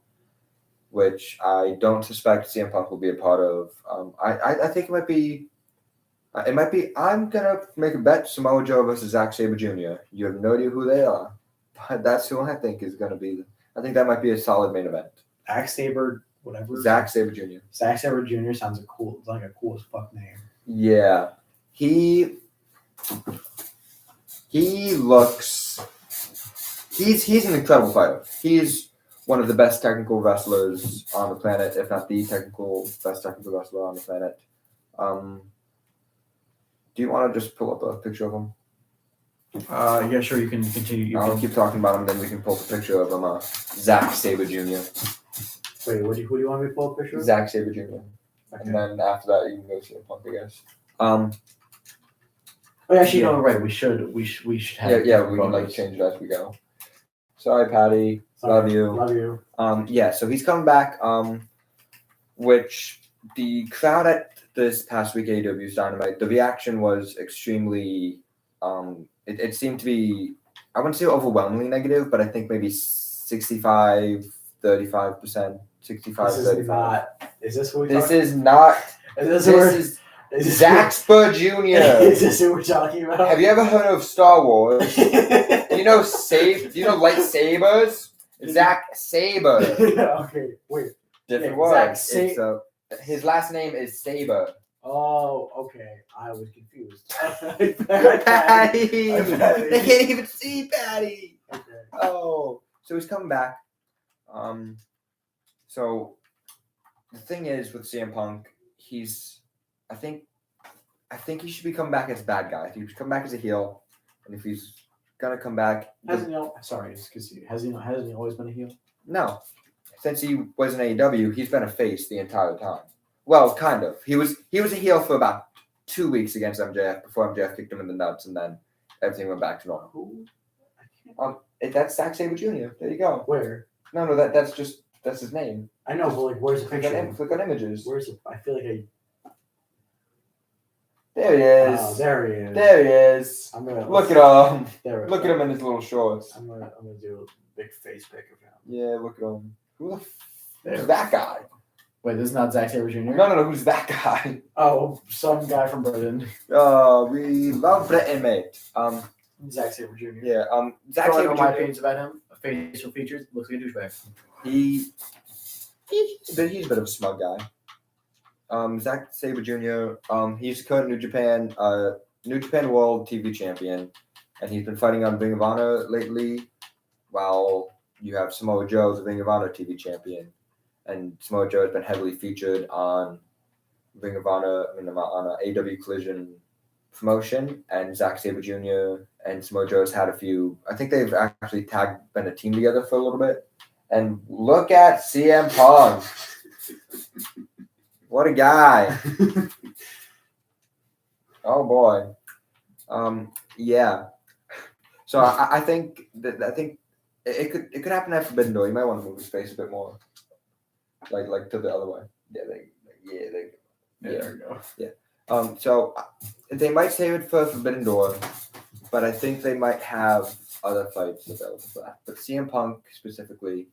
which I don't suspect CM Punk will be a part of. I think it might be. I'm gonna make a bet: Samoa Joe versus Zack Sabre Jr. You have no idea who they are, but that's who I think is gonna be. I think that might be a solid main event. Zack Sabre, whatever. Zack Sabre Jr. Zack Sabre Jr. sounds like a cool as fuck name. Yeah, he looks. He's an incredible fighter. He's one of the best technical wrestlers on the planet, if not the best technical wrestler on the planet. Do you want to just pull up a picture of him? Yeah, sure. You can continue. I'll keep talking about him, then we can pull up a picture of him. Zack Sabre Jr. Wait, who do you want me to pull up a picture of? Zack Sabre Jr. Okay. And then after that, you can go see a Punk, I guess. Actually, no, right. We should have. Yeah. We can change it as we go. Sorry, Patty. Love you. Love you. So he's coming back. which the crowd at this past week AEW's Dynamite, the reaction was extremely. It seemed to be, I wouldn't say overwhelmingly negative, but I think maybe 65, 35%, 65, This is 35. not. Is this what we're This talking? is not. Is This is Zach Spur Jr. Is this what we're talking about? Have you ever heard of Star Wars? Do you know lightsabers? Zach Saber. Okay, wait. Different Yeah, word. Zach His last name is Saber. Oh, okay. I was confused. Patty. Patty. They can't even see Patty. Okay. Oh, so he's coming back. So the thing is with CM Punk, I think he should be coming back as a bad guy. If he should come back as a heel, and if he's gonna come back, Sorry, has he always been a heel? No. Since he was in AEW, he's been a face the entire time. Well, kind of. He was a heel for about 2 weeks against MJF before MJF kicked him in the nuts, and then everything went back to normal. Who? That's Zack Sabre Jr. There you go. Where? No, that's his name. I know, but like, where's the Click picture? on, click on images. Where's it? I feel like There he is. Oh, there he is. There he is. Look at him. Look at him in his little shorts. I'm gonna do a big face pic of him. Yeah, look at him. Who's that guy? Wait, this is not Zack Sabre Jr.? No. Who's that guy? Oh, some guy from Britain. We love Britain, mate. Zack Sabre Jr. Yeah. Zack Sabre Jr. My opinions about him. Facial features. Looks like a douchebag. He's a bit of a smug guy. Zack Sabre Jr. He's current New Japan World TV Champion, and he's been fighting on Ring of Honor lately. While you have Samoa Joe, the Ring of Honor TV Champion, and Samoa Joe has been heavily featured on Ring of Honor, on a AW Collision promotion, and Zack Sabre Jr. and Samoa Joe's had a few. I think they've actually been a team together for a little bit. And look at CM Punk. What a guy. Oh boy. Yeah. So I think it could happen at Forbidden Door. You might want to move his face a bit more. Like to the other way. Yeah, there we go. Yeah. So they might save it for Forbidden Door, but I think they might have other fights available for that. But CM Punk specifically,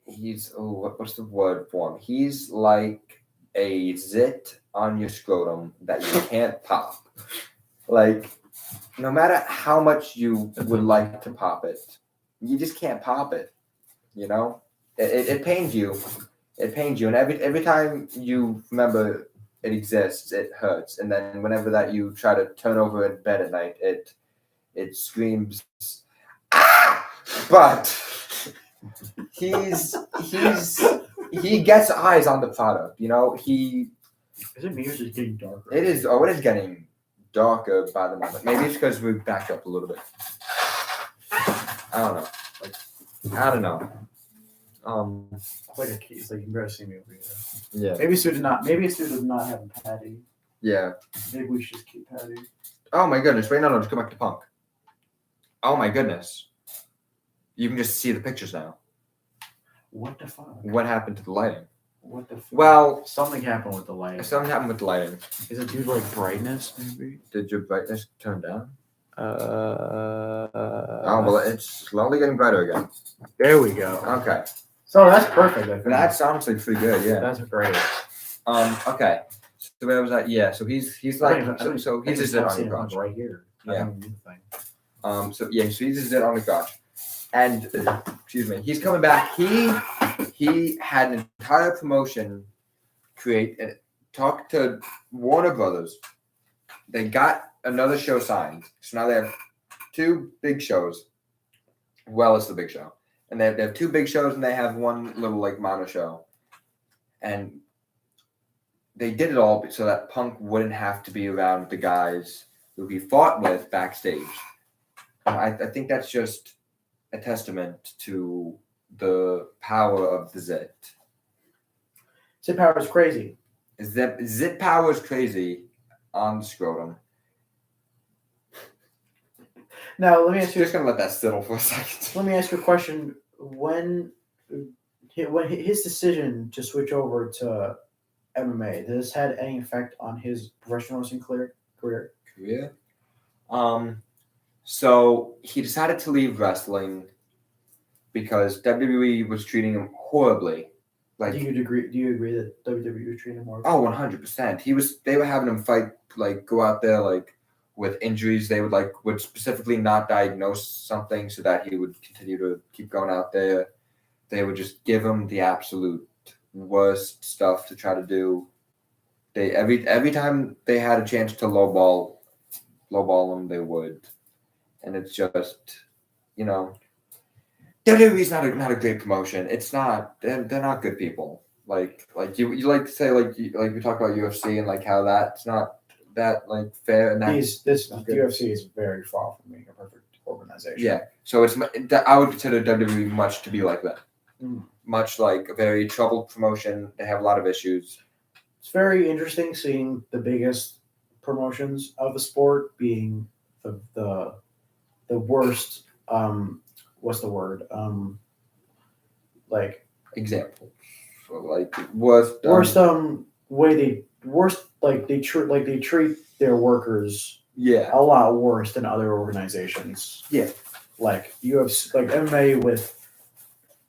what's the word for him? He's like a zit on your scrotum that you can't pop. Like, no matter how much you would like to pop it, you just can't pop it. You know, it pains you. It pains you, and every time you remember it exists, it hurts. And then whenever that you try to turn over in bed at night, it screams, ah! But he gets eyes on the product. You know, Is it me or is it getting darker? It is getting darker by the moment. Maybe it's because we backed up a little bit. I don't know. It's like you can barely see me over here. Yeah. Maybe Sue does not have a Patty. Yeah. Maybe we should just keep Patty. Oh my goodness! Wait, no, just go back to Punk. Oh my goodness! You can just see the pictures now. What the fuck? What happened to the lighting? What the fuck? Well, something happened with the lighting. Something happened with the lighting. Is it due to like brightness? Maybe. Did your brightness turn down? Oh well, it's slowly getting brighter again. There we go. Okay. So that's perfect. I think. That's honestly pretty good. Yeah. That's great. Okay. So where was that? Yeah. So he's like so he's a zit on the crotch right here. Yeah. So he's a zit on the crotch, and excuse me, he's coming back. He had an entire promotion talk to Warner Brothers. They got another show signed, so now they have 2 big shows. Well, it's the big show. And they have 2 big shows, and they have one little like minor show. And they did it all so that Punk wouldn't have to be around the guys who he fought with backstage. I think that's just a testament to the power of the Zit. Zit power is crazy. Zit power is crazy on the scrotum. Now, let me ask you. Just gonna let that settle for a second. Let me ask you a question. When his decision to switch over to MMA, did this had any effect on his professional wrestling career? Career. So he decided to leave wrestling because WWE was treating him horribly. Like, Do you agree that WWE was treating him more? oh, 100%. They were having him fight, like, go out there, like, with injuries. They would specifically not diagnose something so that he would continue to keep going out there. They would just give him the absolute worst stuff to try to do. They every time they had a chance to lowball him, they would. And it's just, WWE's not a great promotion. It's not. They're not good people. Like you like to say like we talk about UFC and like how that's not that like fair and that UFC is very far from being a perfect organization. Yeah. So I would consider WWE much to be like that. Much like a very troubled promotion. They have a lot of issues. It's very interesting seeing the biggest promotions of the sport being the worst. What's the word? Like example. So like worst they treat their workers a lot worse than other organizations. Yeah. Like UFC, like MMA with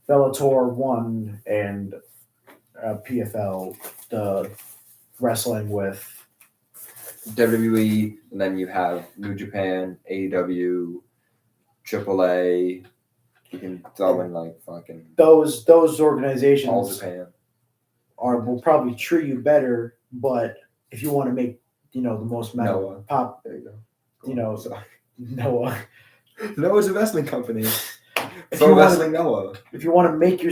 Bellator 1 and PFL, the wrestling with WWE, and then you have New Japan, AEW, AAA. You can throw in like fucking those organizations. All Japan will probably treat you better, but if you want to make the most metal pop, there you go. Noah. Noah's a wrestling company. If Pro Wrestling Noah. If you want to make a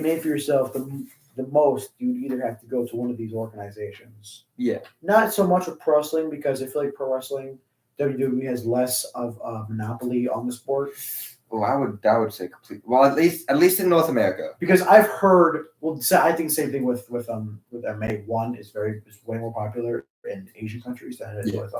name for yourself, the most, you'd either have to go to one of these organizations. Yeah. Not so much with pro wrestling, because I feel like pro wrestling, WWE has less of a monopoly on the sport. Oh, I would say complete. Well, at least in North America. Because I've heard, I think the same thing with MMA. One is way more popular in Asian countries than it is with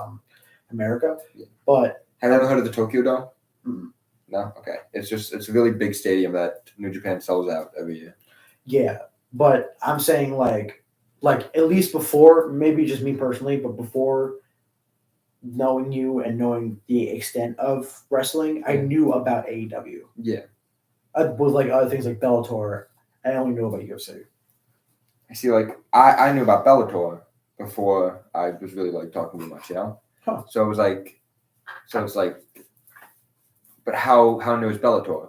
America. Yeah. But have you ever heard of the Tokyo Dome? Mm-hmm. No? Okay. It's a really big stadium that New Japan sells out every year. Yeah. But I'm saying like at least before, maybe just me personally, but before knowing you and knowing the extent of wrestling, I knew about AEW. Yeah. With like other things like Bellator, I only knew about UFC. I see, like I knew about Bellator before I was really like talking too much, Huh. So it's like, but how new is Bellator?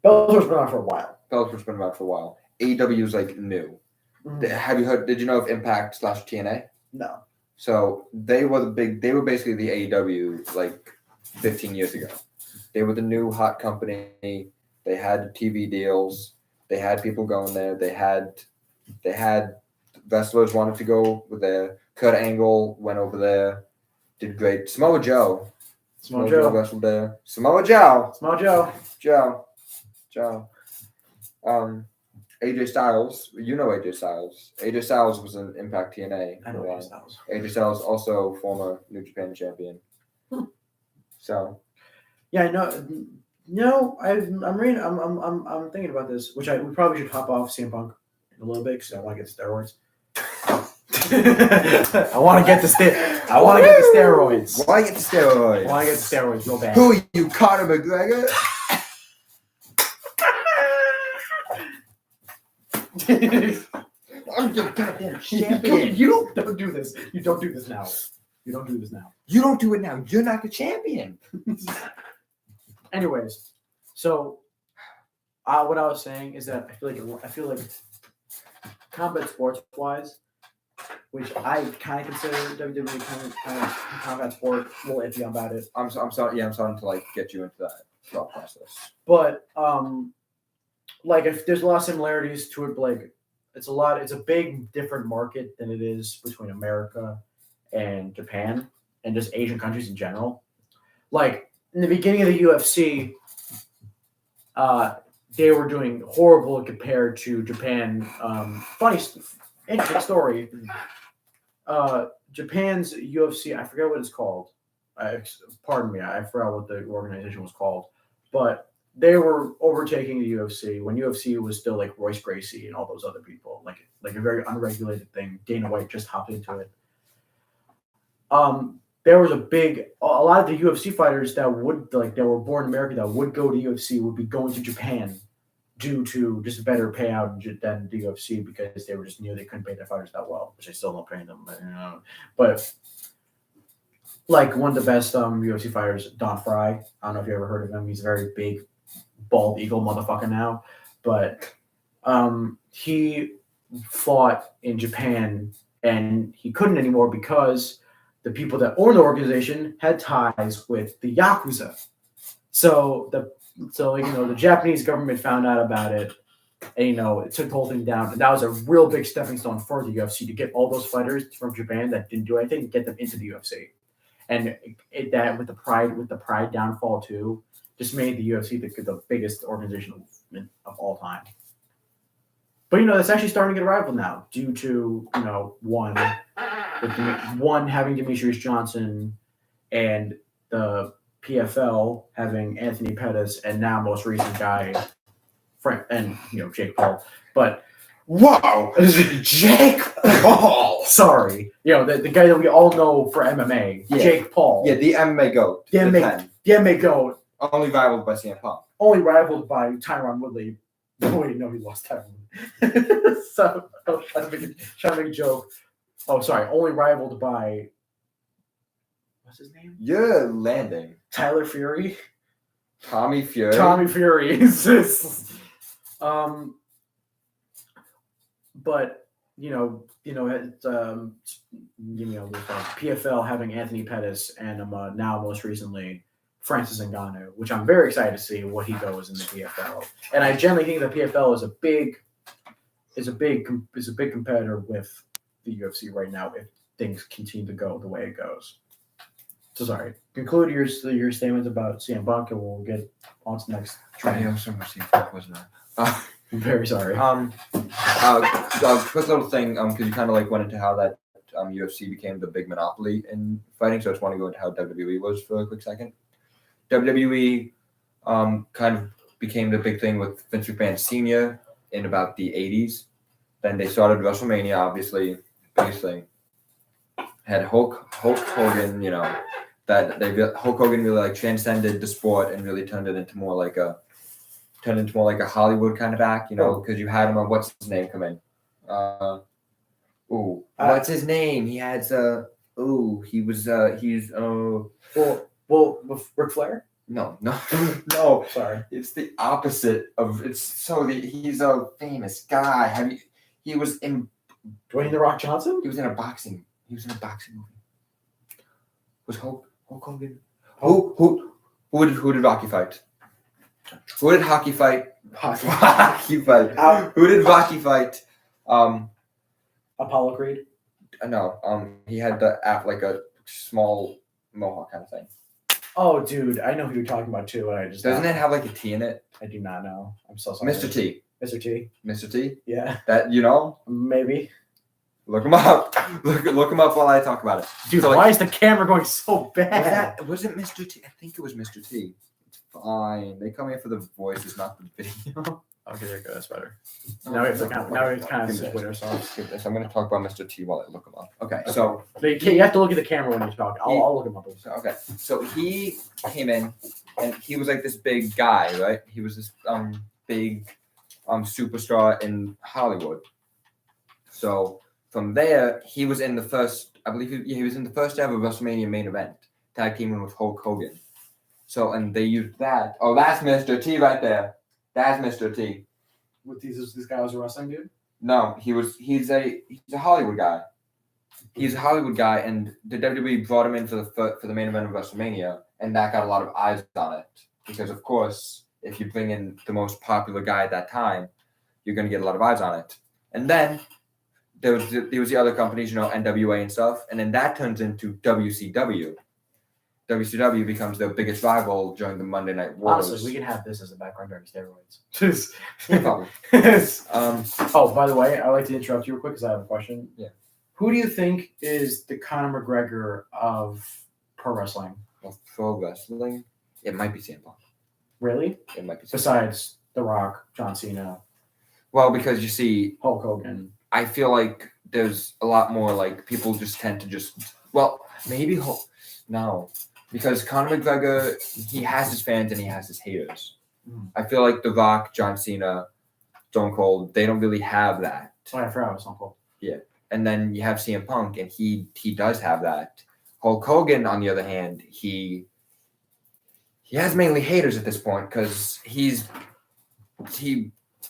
Bellator's been around for a while. Bellator's been around for a while. AEW is like new. Mm-hmm. Have you heard? Did you know of Impact / TNA? No. So they were basically the AEW like 15 years ago. They were the new hot company. They had TV deals. They had people going there. They had wrestlers wanted to go there. Kurt Angle went over there, did great. Samoa Joe wrestled there. Samoa Joe. AJ Styles, AJ Styles. AJ Styles was in Impact TNA. I know AJ Styles. AJ Styles also former New Japan champion. So. Yeah, I know. No, I'm thinking about this, which we probably should hop off CM Punk in a little bit because I want to get the steroids. I want to get the steroids. Why get the steroids? I want to get the steroids real bad. Who are you, Conor McGregor? I'm your goddamn champion. You don't do this. You don't do this now. You don't do it now. You're not the champion. Anyways, so what I was saying is that I feel like combat sports wise, which I kind of consider WWE kind of combat sport, a little iffy about it. I'm sorry. Yeah, I'm starting to like get you into that thought process. But like if there's a lot of similarities to it, but like it's a big different market than it is between America and Japan and just Asian countries in general. Like in the beginning of the UFC, they were doing horrible compared to Japan. Funny, interesting story. Japan's UFC, I forget what it's called. pardon me, I forgot what the organization was called, but they were overtaking the UFC when UFC was still like Royce Gracie and all those other people, like a very unregulated thing. Dana White just hopped into it. There was a lot of the UFC fighters that were born in America that would go to UFC would be going to Japan due to just a better payout than the UFC because they were just knew they couldn't pay their fighters that well, which I still don't pay them. But like one of the best UFC fighters, Don Fry. I don't know if you ever heard of him. He's a very big, bald eagle motherfucker now. But he fought in Japan and he couldn't anymore because the people that owned the organization had ties with the Yakuza. So the Japanese government found out about it, and it took the whole thing down. And that was a real big stepping stone for the UFC to get all those fighters from Japan that didn't do anything, get them into the UFC. And that with the pride downfall too, just made the UFC the biggest organization of all time. But that's actually starting to get rivaled now due to one having Demetrius Johnson and the PFL having Anthony Pettis and now most recent guy Frank and Jake Paul. But wow, Jake Paul. Sorry, the guy that we all know for MMA, Jake Paul. Yeah, the MMA GOAT. The MMA GOAT. Only rivaled by CM Punk. Only rivaled by Tyron Woodley. Oh, wait, no, he lost Tyron. So I was trying to make a joke. Oh, sorry. Only rivaled by what's his name? You're landing. Tyler Fury. Tommy Fury. But PFL having Anthony Pettis and now most recently Francis Ngannou, which I'm very excited to see what he goes in the PFL. And I generally think the PFL is a big competitor with the UFC right now if things continue to go the way it goes. So sorry. Conclude your statements about CM Punk and we'll get on to the next train. Yeah, so much CM Punk, wasn't it? I'm very sorry. Quick little thing, because you kind of went into how that UFC became the big monopoly in fighting, so I just want to go into how WWE was for a quick second. WWE kind of became the big thing with Vince McMahon Sr. in about the 80s. Then they started WrestleMania, obviously, biggest thing. Had Hulk Hogan, Hulk Hogan really transcended the sport and really turned it into more like a Hollywood kind of act, because you had him on what's his name come in. What's his name? He had Ric Flair? No. Sorry. It's the opposite of he's a famous guy. He was in Dwayne The Rock Johnson? He was in a boxing movie. Was Hulk Hogan? Who did Rocky fight? Who did Hockey fight? Hockey fight. Who did Rocky fight? Apollo Creed? No. He had the like a small mohawk kind of thing. Oh, dude, I know who you're talking about too. And I just doesn't it have like a T in it? I do not know. I'm so sorry. Mr. T. Mr. T? Yeah. That maybe. Look him up. Look him up while I talk about it. Dude, why is the camera going so bad? Was it Mr. T? I think it was Mr. T. It's fine. They come here for the voices, not the video. Okay, there you go. That's better. Now we kind of split ourselves. I'm going to talk about Mr. T while I look him up. Okay, so you have to look at the camera when you talk. I'll look him up. Okay, so he came in, and he was like this big guy, right? He was this big superstar in Hollywood. So from there, he was in the first. I believe he was in the first ever WrestleMania main event, tag teaming with Hulk Hogan. So and they used that. Oh, that's Mr. T right there. That's Mr. T. With this guy was a wrestling dude? No, he's a Hollywood guy. He's a Hollywood guy, and the WWE brought him in for the main event of WrestleMania, and that got a lot of eyes on it. Because of course, if you bring in the most popular guy at that time, you're gonna get a lot of eyes on it. And then there was the other companies, NWA and stuff, and then that turns into WCW. WCW becomes their biggest rival during the Monday Night Wars. Honestly, we can have this as a background during steroids. No problem. Oh, by the way, I'd like to interrupt you real quick because I have a question. Yeah. Who do you think is the Conor McGregor of pro wrestling? of pro wrestling, it might be CM Punk. Really? It might be CM Punk. Besides The Rock, John Cena, Well, because you see, Hulk Hogan. I feel like there's a lot more like people just tend to just maybe no, because Conor McGregor, he has his fans and he has his haters. I feel like The Rock, John Cena, Stone Cold, they don't really have that. Oh, I forgot it was Stone Cold. Yeah, and then you have CM Punk, and he does have that. Hulk Hogan, on the other hand, he has mainly haters at this point because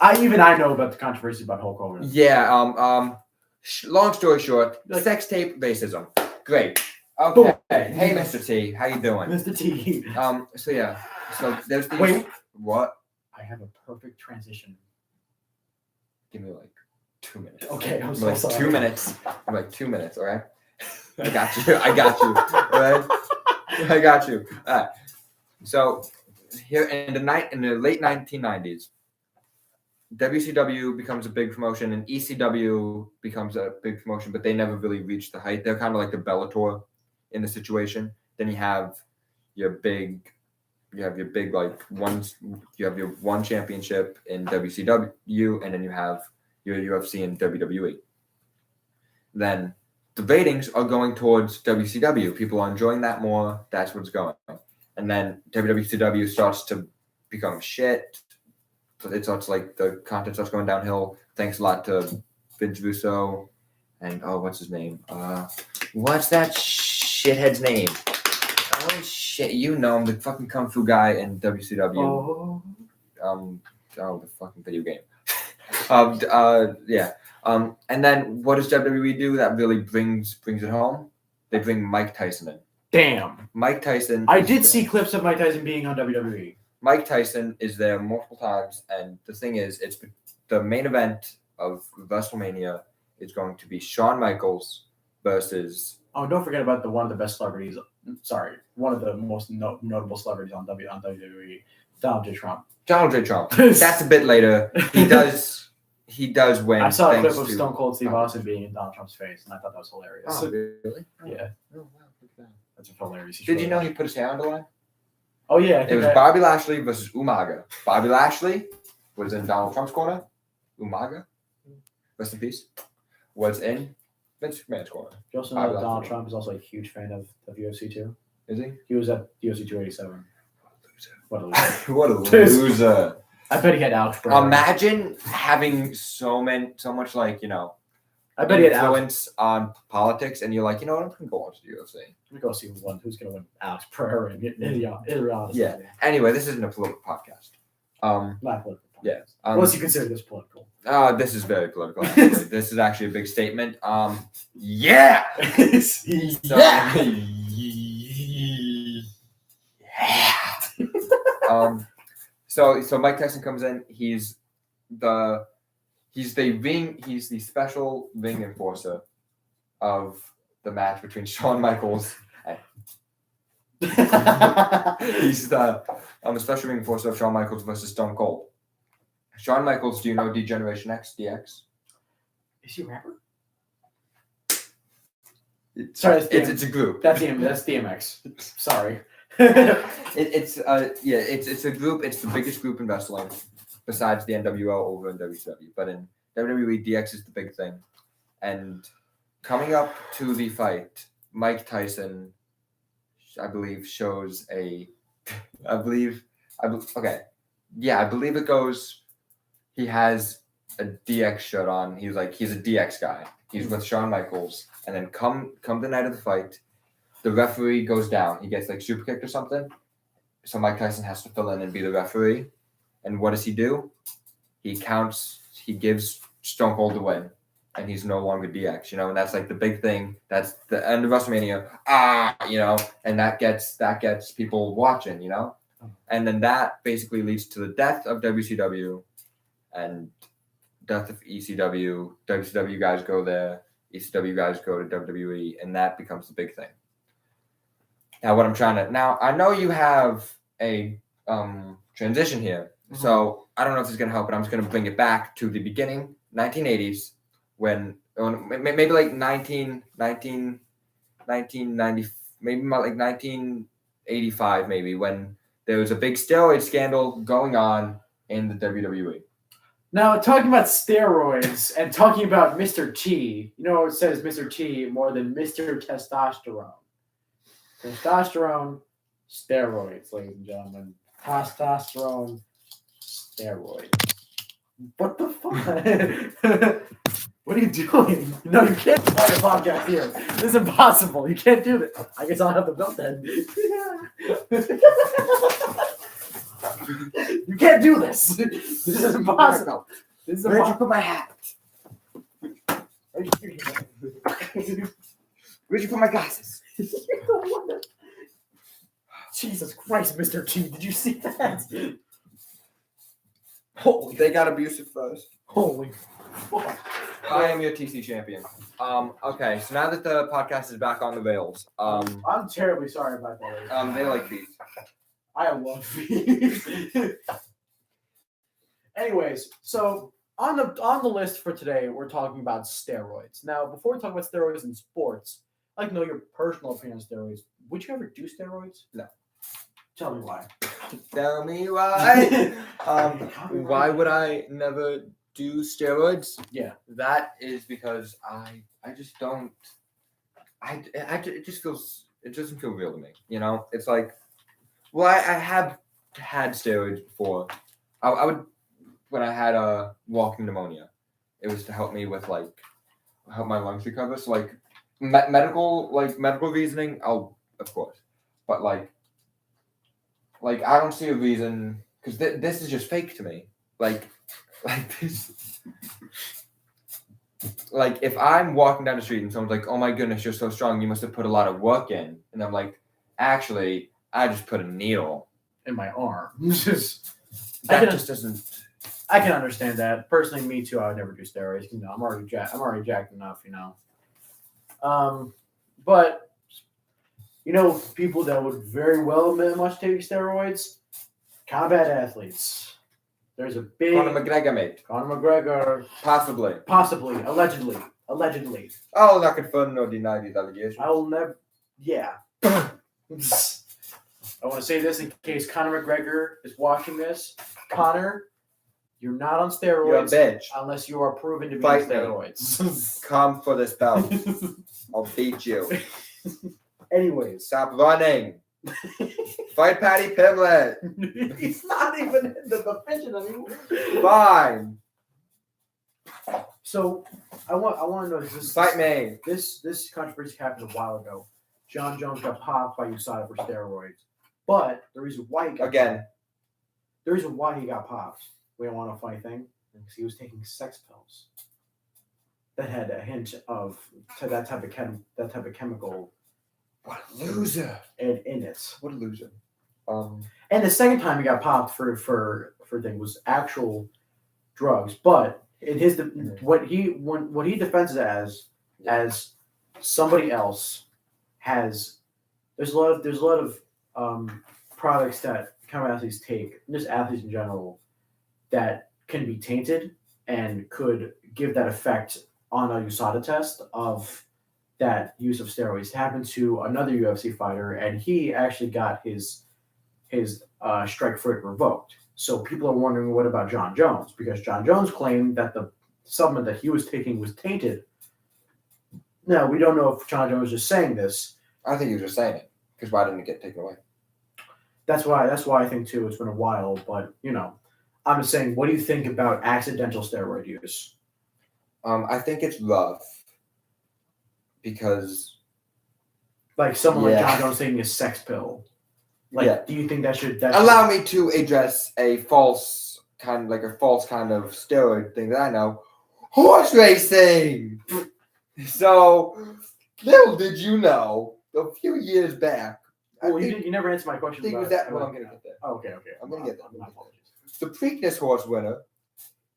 I know about the controversy about Hulk Hogan. Yeah. Long story short, sex tape racism. Great. Okay. Boom. Hey, Mr. T, how you doing? Mr. T. So yeah. So there's these. Wait. What? I have a perfect transition. Give me like 2 minutes. Okay, I'm Like so sorry. 2 minutes. I'm like 2 minutes. All right. I got you. All right. I got you. All right. So here in the late 1990s. WCW becomes a big promotion and ECW becomes a big promotion, but they never really reached the height. They're kind of like the Bellator in the situation. Then you have your big like you have your one championship in WCW, and then you have your UFC and WWE. Then the ratings are going towards WCW. People are enjoying that more. That's what's going. And then WCW starts to become shit. It starts like the content starts going downhill. Thanks a lot to Vince Russo and what's his name? What's that shithead's name? Oh shit, you know him, the fucking kung fu guy in WCW. The fucking video game. Yeah. And then what does WWE do that really brings it home? They bring Mike Tyson in. Damn. Mike Tyson. I did see clips of Mike Tyson being on WWE. Mike Tyson is there multiple times, and the thing is, it's the main event of WrestleMania is going to be Shawn Michaels versus. Oh, don't forget about one of the best celebrities. Sorry, one of the most notable celebrities on WWE, Donald J. Trump. Donald J. Trump. That's a bit later. He does win. I saw a clip of Stone Cold Steve Austin being in Donald Trump's face, and I thought that was hilarious. Oh, really? Yeah. Oh, wow. Look at that. That's hilarious. Did you know he put his hair on the line? Oh, yeah. It was Bobby Lashley versus Umaga. Bobby Lashley was in Donald Trump's corner. Umaga, rest in peace, was in Vince McMahon's corner. You also know that Donald Trump is also a huge fan of UFC too. Is he? He was at UFC 287. What a loser. What a loser. I bet he had Alex Pereira. Imagine having so much like, I bet he had influence on politics, and you're like, you know what, I'm gonna go watch the UFC. Let me go see who's gonna win. Alex Pereira and Iriana. Yeah. Anyway, this isn't a political podcast. Not political. Yeah. Unless you consider this political. This is very political. Actually. This is actually a big statement. Yeah. Yeah. So Mike Tyson comes in. He's the special ring enforcer of the match between Shawn Michaels and he's the special ring enforcer of Shawn Michaels versus Stone Cold. Shawn Michaels, do you know D-Generation X, DX? Is he a rapper? Sorry, it's a group. That's DMX. Sorry. It's a group. It's the biggest group in wrestling, besides the NWO over in WCW. But in WWE, DX is the big thing. And coming up to the fight, Mike Tyson, I believe, shows a. I believe it goes. He has a DX shirt on. He's a DX guy. He's with Shawn Michaels, and then come the night of the fight, the referee goes down. He gets like super kicked or something. So Mike Tyson has to fill in and be the referee. And what does he do? He counts. He gives Stone Cold the win, and he's no longer DX. And that's like the big thing. That's the end of WrestleMania. And that gets people watching. And then that basically leads to the death of WCW. And death of ECW, WCW guys go there, ECW guys go to WWE, and that becomes the big thing. Now, I know you have a transition here, so I don't know if this is going to help, but I'm just going to bring it back to the beginning, 1980s, when maybe like 1990, maybe like 1980 '85 maybe, when there was a big steroid scandal going on in the WWE. Now, talking about steroids and talking about Mr. T, you know it says Mr. T more than Mr. Testosterone. Testosterone, steroids, ladies and gentlemen. Testosterone, steroids. What the fuck? What are you doing? No, you can't start a podcast here. This is impossible. You can't do this. I guess I'll have the belt then. You can't do this. This is impossible. This is Where'd you impossible. put my hat? Where'd you put my glasses? Jesus Christ, Mr. T, did you see that? Holy, They got abusive first. holy fuck. I am your TC champion. Okay, so now that the podcast is back on the rails, I'm terribly sorry about that. they like beef. I love beef. Anyways, so on the list for today, we're talking about steroids. Now, before we talk about steroids in sports, I'd like to know your personal opinion on steroids. Would you ever do steroids? No. Tell me why. Tell me why. Why would I never do steroids? Yeah. That is because I just don't. It just feels. It doesn't feel real to me. You know, it's like, well, I have had steroids before. I would, when I had walking pneumonia, it was to help me with help my lungs recover. So medical reasoning, of course, but I don't see a reason, because this is just fake to me. This. If I'm walking down the street and someone's like, "Oh my goodness, you're so strong. You must have put a lot of work in," and I'm like, "Actually, I just put a needle In my arm. that just doesn't." I can understand that. Personally, me too. I would never do steroids. You know, I'm already jacked enough. You know, but you know, people that would very well much take steroids, combat athletes. There's a big Conor McGregor, mate. Conor McGregor, Possibly. allegedly. I'll not confirm nor deny these allegations. I will never. Yeah. I want to say this in case Conor McGregor is watching this. Conor, you're not on You're a steroids bitch. unless you are proven to be Fight on me. steroids. Come for this belt. I'll beat you. Anyways, Stop running. Fight Patty Pimlet. he's not even in the division anymore. Fine. So I want to know this. Fight me. This controversy happened a while ago. John Jones got popped by USADA for steroids, but the reason why he got the reason why he got popped, we don't want a funny thing, because he was taking sex pills that had a hint of that type of chemical. What a loser. in it. What a loser. And the second time he got popped for thing was actual drugs, but in his what he defends it as somebody else has. There's a lot of products that combat athletes take, and just athletes in general, that can be tainted and could give that effect on a USADA test of that use of steroids. It happened to another UFC fighter, and he actually got his strike for it revoked. So people are wondering, what about John Jones? Because John Jones claimed that the supplement that he was taking was tainted. Now, we don't know if John Jones was just saying this. I think he was just saying it, because why didn't it get taken away? That's why I think too it's been a while, but you know, I'm just saying, what do you think about accidental steroid use? I think it's rough, because like someone like John Jones taking a sex pill. Do you think that should allow me to address a false kind of steroid thing that I know? Horse racing. So, little did you know, a few years back. Well, you never answered my question. I'm gonna get there. Oh, okay. I'm gonna get there. My apologies. The Preakness horse winner,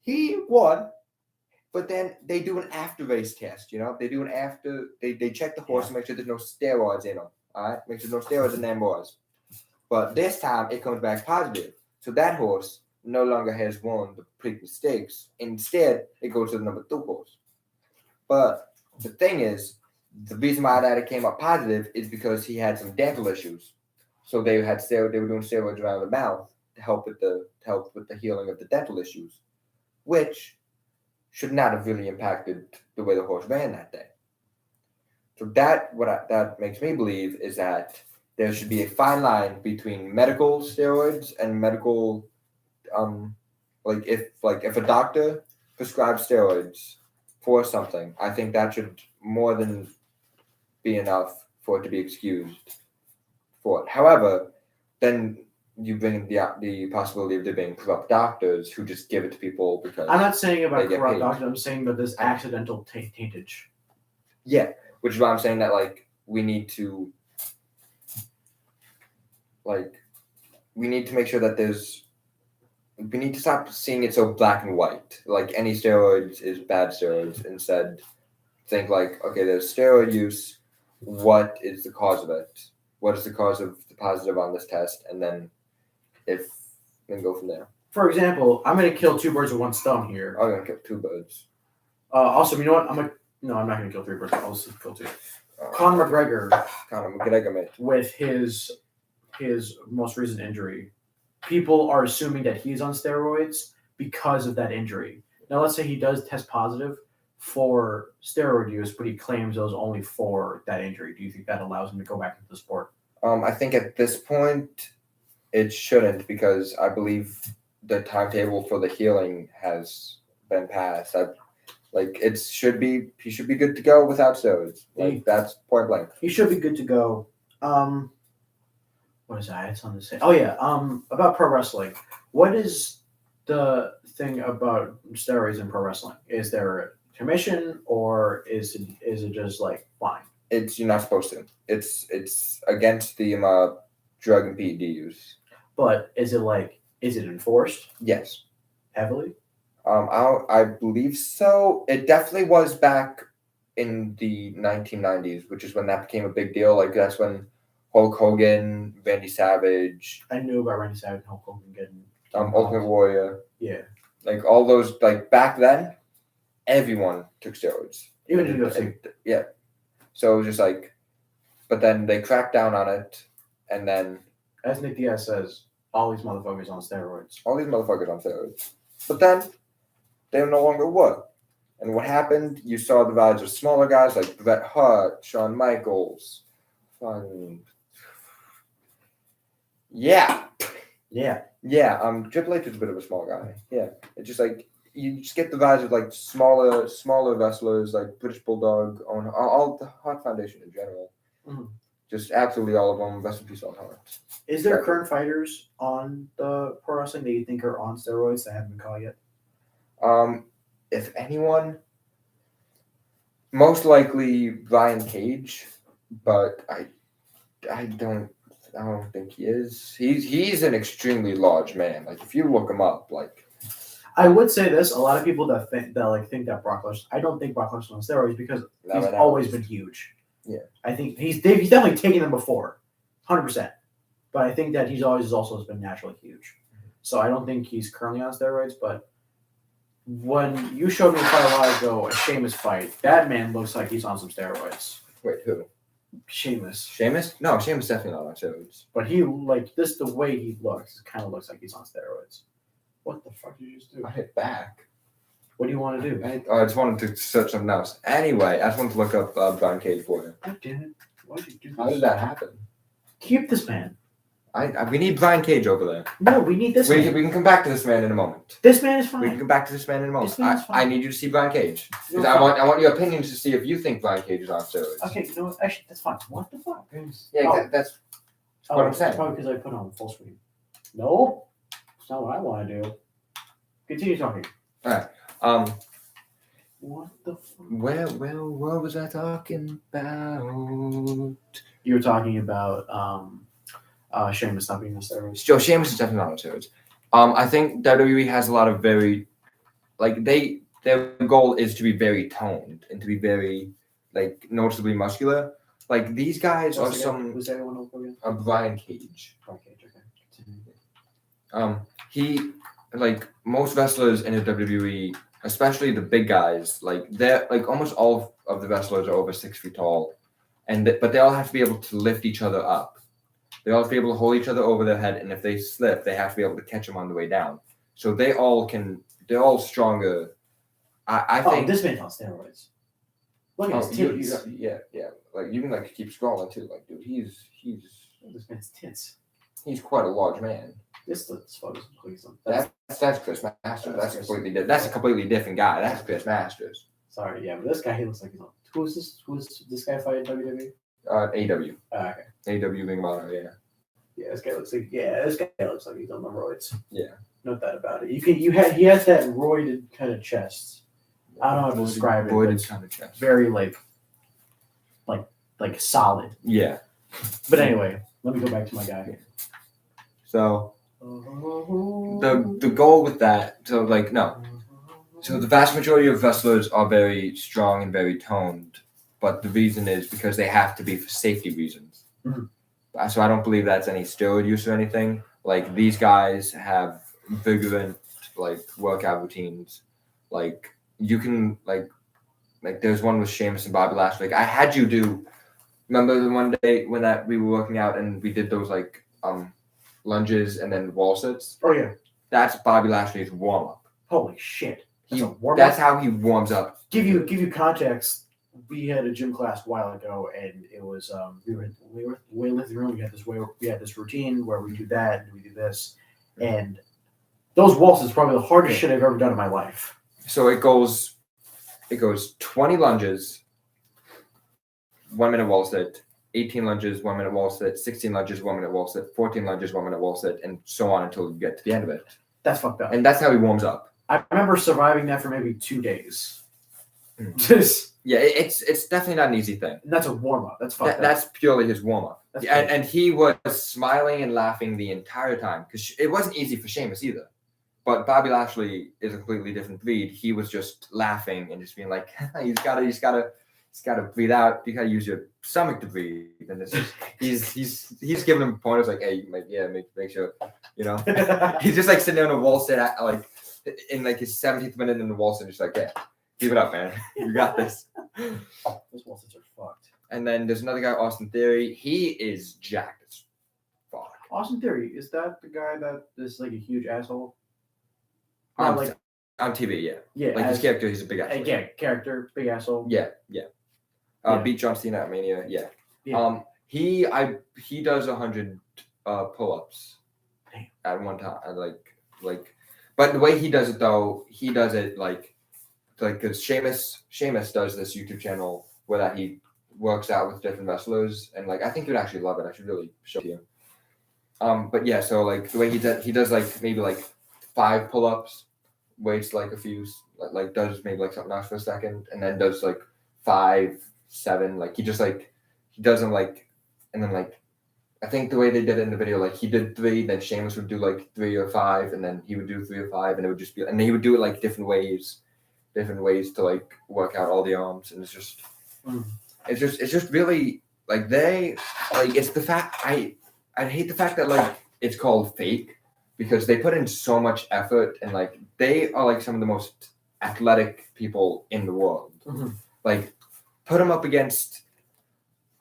he won, but then they do an after race test. You know, they check the horse to make sure there's no steroids in them. All right, make sure there's no steroids in them boys. But this time it comes back positive. So that horse no longer has won the Preakness Stakes. Instead, it goes to the number 2 horse. But the thing is, the reason why that it came up positive is because he had some dental issues. So they were doing steroids around the mouth to help with the healing of the dental issues, which should not have really impacted the way the horse ran that day. So that makes me believe is that there should be a fine line between medical steroids and medical, if a doctor prescribes steroids for something, I think that should more than be enough for it to be excused for it. However, then you bring the possibility of there being corrupt doctors who just give it to people because I'm not saying about they get corrupt paid. doctors. I'm saying about this accidental taintage. Yeah, which is why I'm saying that we need to make sure that we need to stop seeing it so black and white. Like any steroids is bad steroids. Instead, think okay, there's steroid use. What is the cause of it? What is the cause of the positive on this test? And then go from there. For example, I'm going to kill 2 birds with 1 stone here. I'm gonna kill 2 birds. Also, you know what? I'm not going to kill 3 birds. I'll just kill 2. Conor McGregor, with his most recent injury, people are assuming that he's on steroids because of that injury. Now, let's say he does test positive for steroid use, but he claims it was only for that injury. Do you think that allows him to go back into the sport? I think at this point it shouldn't, because I believe the timetable for the healing has been passed. He should be good to go without steroids. That's point blank. He should be good to go. What is that? It's on the same. Oh yeah. About pro wrestling. What is the thing about steroids in pro wrestling? Is there a commission, or is it just fine? You're not supposed to. It's against the drug and PED use. But is it enforced? Yes. Heavily? I believe so. It definitely was back in the 1990s, which is when that became a big deal. That's when Hulk Hogan, Randy Savage. I knew about Randy Savage and Hulk Hogan getting Ultimate Warrior. Yeah. All those, back then, everyone took steroids. Even in UFC. Yeah. So it was just but then they cracked down on it, and then, as Nick Diaz says, all these motherfuckers on steroids. But then they no longer were. And what happened? You saw the rise of smaller guys like Bret Hart, Shawn Michaels. Yeah. Triple H is a bit of a small guy. Yeah. It's just you just get the rise of smaller wrestlers like British Bulldog, all the Hart Foundation in general. Mm-hmm. Just absolutely all of them. Rest in peace, Owen Hart. Is there current fighters on the pro wrestling that you think are on steroids that haven't been caught yet? If anyone, most likely Brian Cage, but I don't think he is. He's an extremely large man. If you look him up, I would say this: a lot of people that think that Brock Lesnar. I don't think Brock Lesnar on steroids because he's always been huge. Yeah, I think he's definitely taken them before, 100%. But I think that he's always also been naturally huge. So I don't think he's currently on steroids. But when you showed me a fight a while ago, a Sheamus fight, that man looks like he's on some steroids. Wait, who? Sheamus. Sheamus? No, Sheamus definitely not on steroids. But he the way he looks, it kind of looks like he's on steroids. What the fuck did you just do? I hit back. What do you want to do? I just wanted to search something else. Anyway, I just wanted to look up Brian Cage for you. God damn it. Why did you do this? How did that happen? Keep this man. We need Brian Cage over there. No, we need this man. We can come back to this man in a moment. This man is fine. We can come back to this man in a moment. I need you to see Brian Cage. Because No, I want your opinions to see if you think Brian Cage is on steroids. Okay, you know what? Actually, that's fine. What the fuck? Yeah, that's what I'm saying. It's probably because I put on full screen. No, it's not what I want to do. Continue talking. All right. What the fuck? What was I talking about? You were talking about Sheamus not being on steroids. Joe Sheamus is definitely not on steroids. I think WWE has a lot of very, their goal is to be very toned and to be very, noticeably muscular. These guys are some. Who's everyone over again? Brian Cage. Brian Cage, okay. He, most wrestlers in the WWE, especially the big guys, they're almost all of the wrestlers are over 6 feet tall, but they all have to be able to lift each other up. They all have to be able to hold each other over their head, and if they slip, they have to be able to catch them on the way down. So they're all stronger. I think. This man's on steroids. Look at his tits. Yeah. Like you can like keep scrolling too. Like, dude, he's This man's tits. he's quite a large man. This photo's completely. That's Chris Masters. That's a completely different guy. That's Chris Masters. Sorry, yeah, but this guy, he looks like he's on. Who's this? Who's this guy fighting WWE? AW. Okay. AW being about yeah. Yeah, this guy looks like he's on the roids. Yeah. No doubt about it. He has that roided kind of chest. I don't know how to describe it. Roided kind of chest. Very like solid. Yeah. But anyway, let me go back to my guy. So the goal with that, so the vast majority of wrestlers are very strong and very toned, but the reason is because they have to be for safety reasons. Mm-hmm. So I don't believe that's any steroid use or anything. Like these guys have vigorant workout routines. Like you can like there's one with Sheamus and Bobby Lashley. Like I had you do. Remember the one day when we were working out and we did those lunges and then wall sits? Oh yeah. That's Bobby Lashley's warm up. Holy shit. That's how he warms up. Give you context. We had a gym class a while ago, and it was we were weightlifting room. We had this routine where we do that and we do this, and those walls is probably the hardest shit I've ever done in my life. So it goes 20 lunges, 1 minute wall sit, 18 lunges, 1 minute wall sit, 16 lunges, 1 minute wall sit, 14 lunges, 1 minute wall sit, and so on until you get to the end of it. That's fucked up. And that's how he warms up. I remember surviving that for maybe 2 days. Yeah, it's definitely not an easy thing. And that's a warm up. That's fucked up. That's purely his warm up. And he was smiling and laughing the entire time because it wasn't easy for Sheamus either. But Bobby Lashley is a completely different breed. He was just laughing and just being like, he's gotta breathe out. You gotta use your stomach to breathe. And it's just, he's giving him pointers like, hey, make sure, he's just like sitting there on a wall sit in his 17th minute in the wall sit, just like, yeah, keep it up, man. You got this. Those wall sits are fucked. And then there's another guy, Austin Theory. He is jacked as fuck. Austin Theory, is that the guy that is like a huge asshole? On TV, yeah. Yeah. Like his character, he's a big asshole. Yeah, character, big asshole. Yeah. Beat John Cena at Mania, yeah. He does 100 pull-ups at one time. But the way he does it though, he does it because Sheamus does this YouTube channel where he works out with different wrestlers, and I think you'd actually love it. I should really show it to you. But yeah, so the way he does maybe 5 pull-ups, waits a few, does maybe something else for a second, and then does 5, 7, he just he does them and then I think the way they did it in the video, he did 3, then Sheamus would do 3 or 5, and then he would do 3 or 5, and it would just be, and then he would do it different ways to work out all the arms, and it's just really it's the fact I hate the fact that it's called fake because they put in so much effort and they are some of the most athletic people in the world. Mm-hmm. Put them up against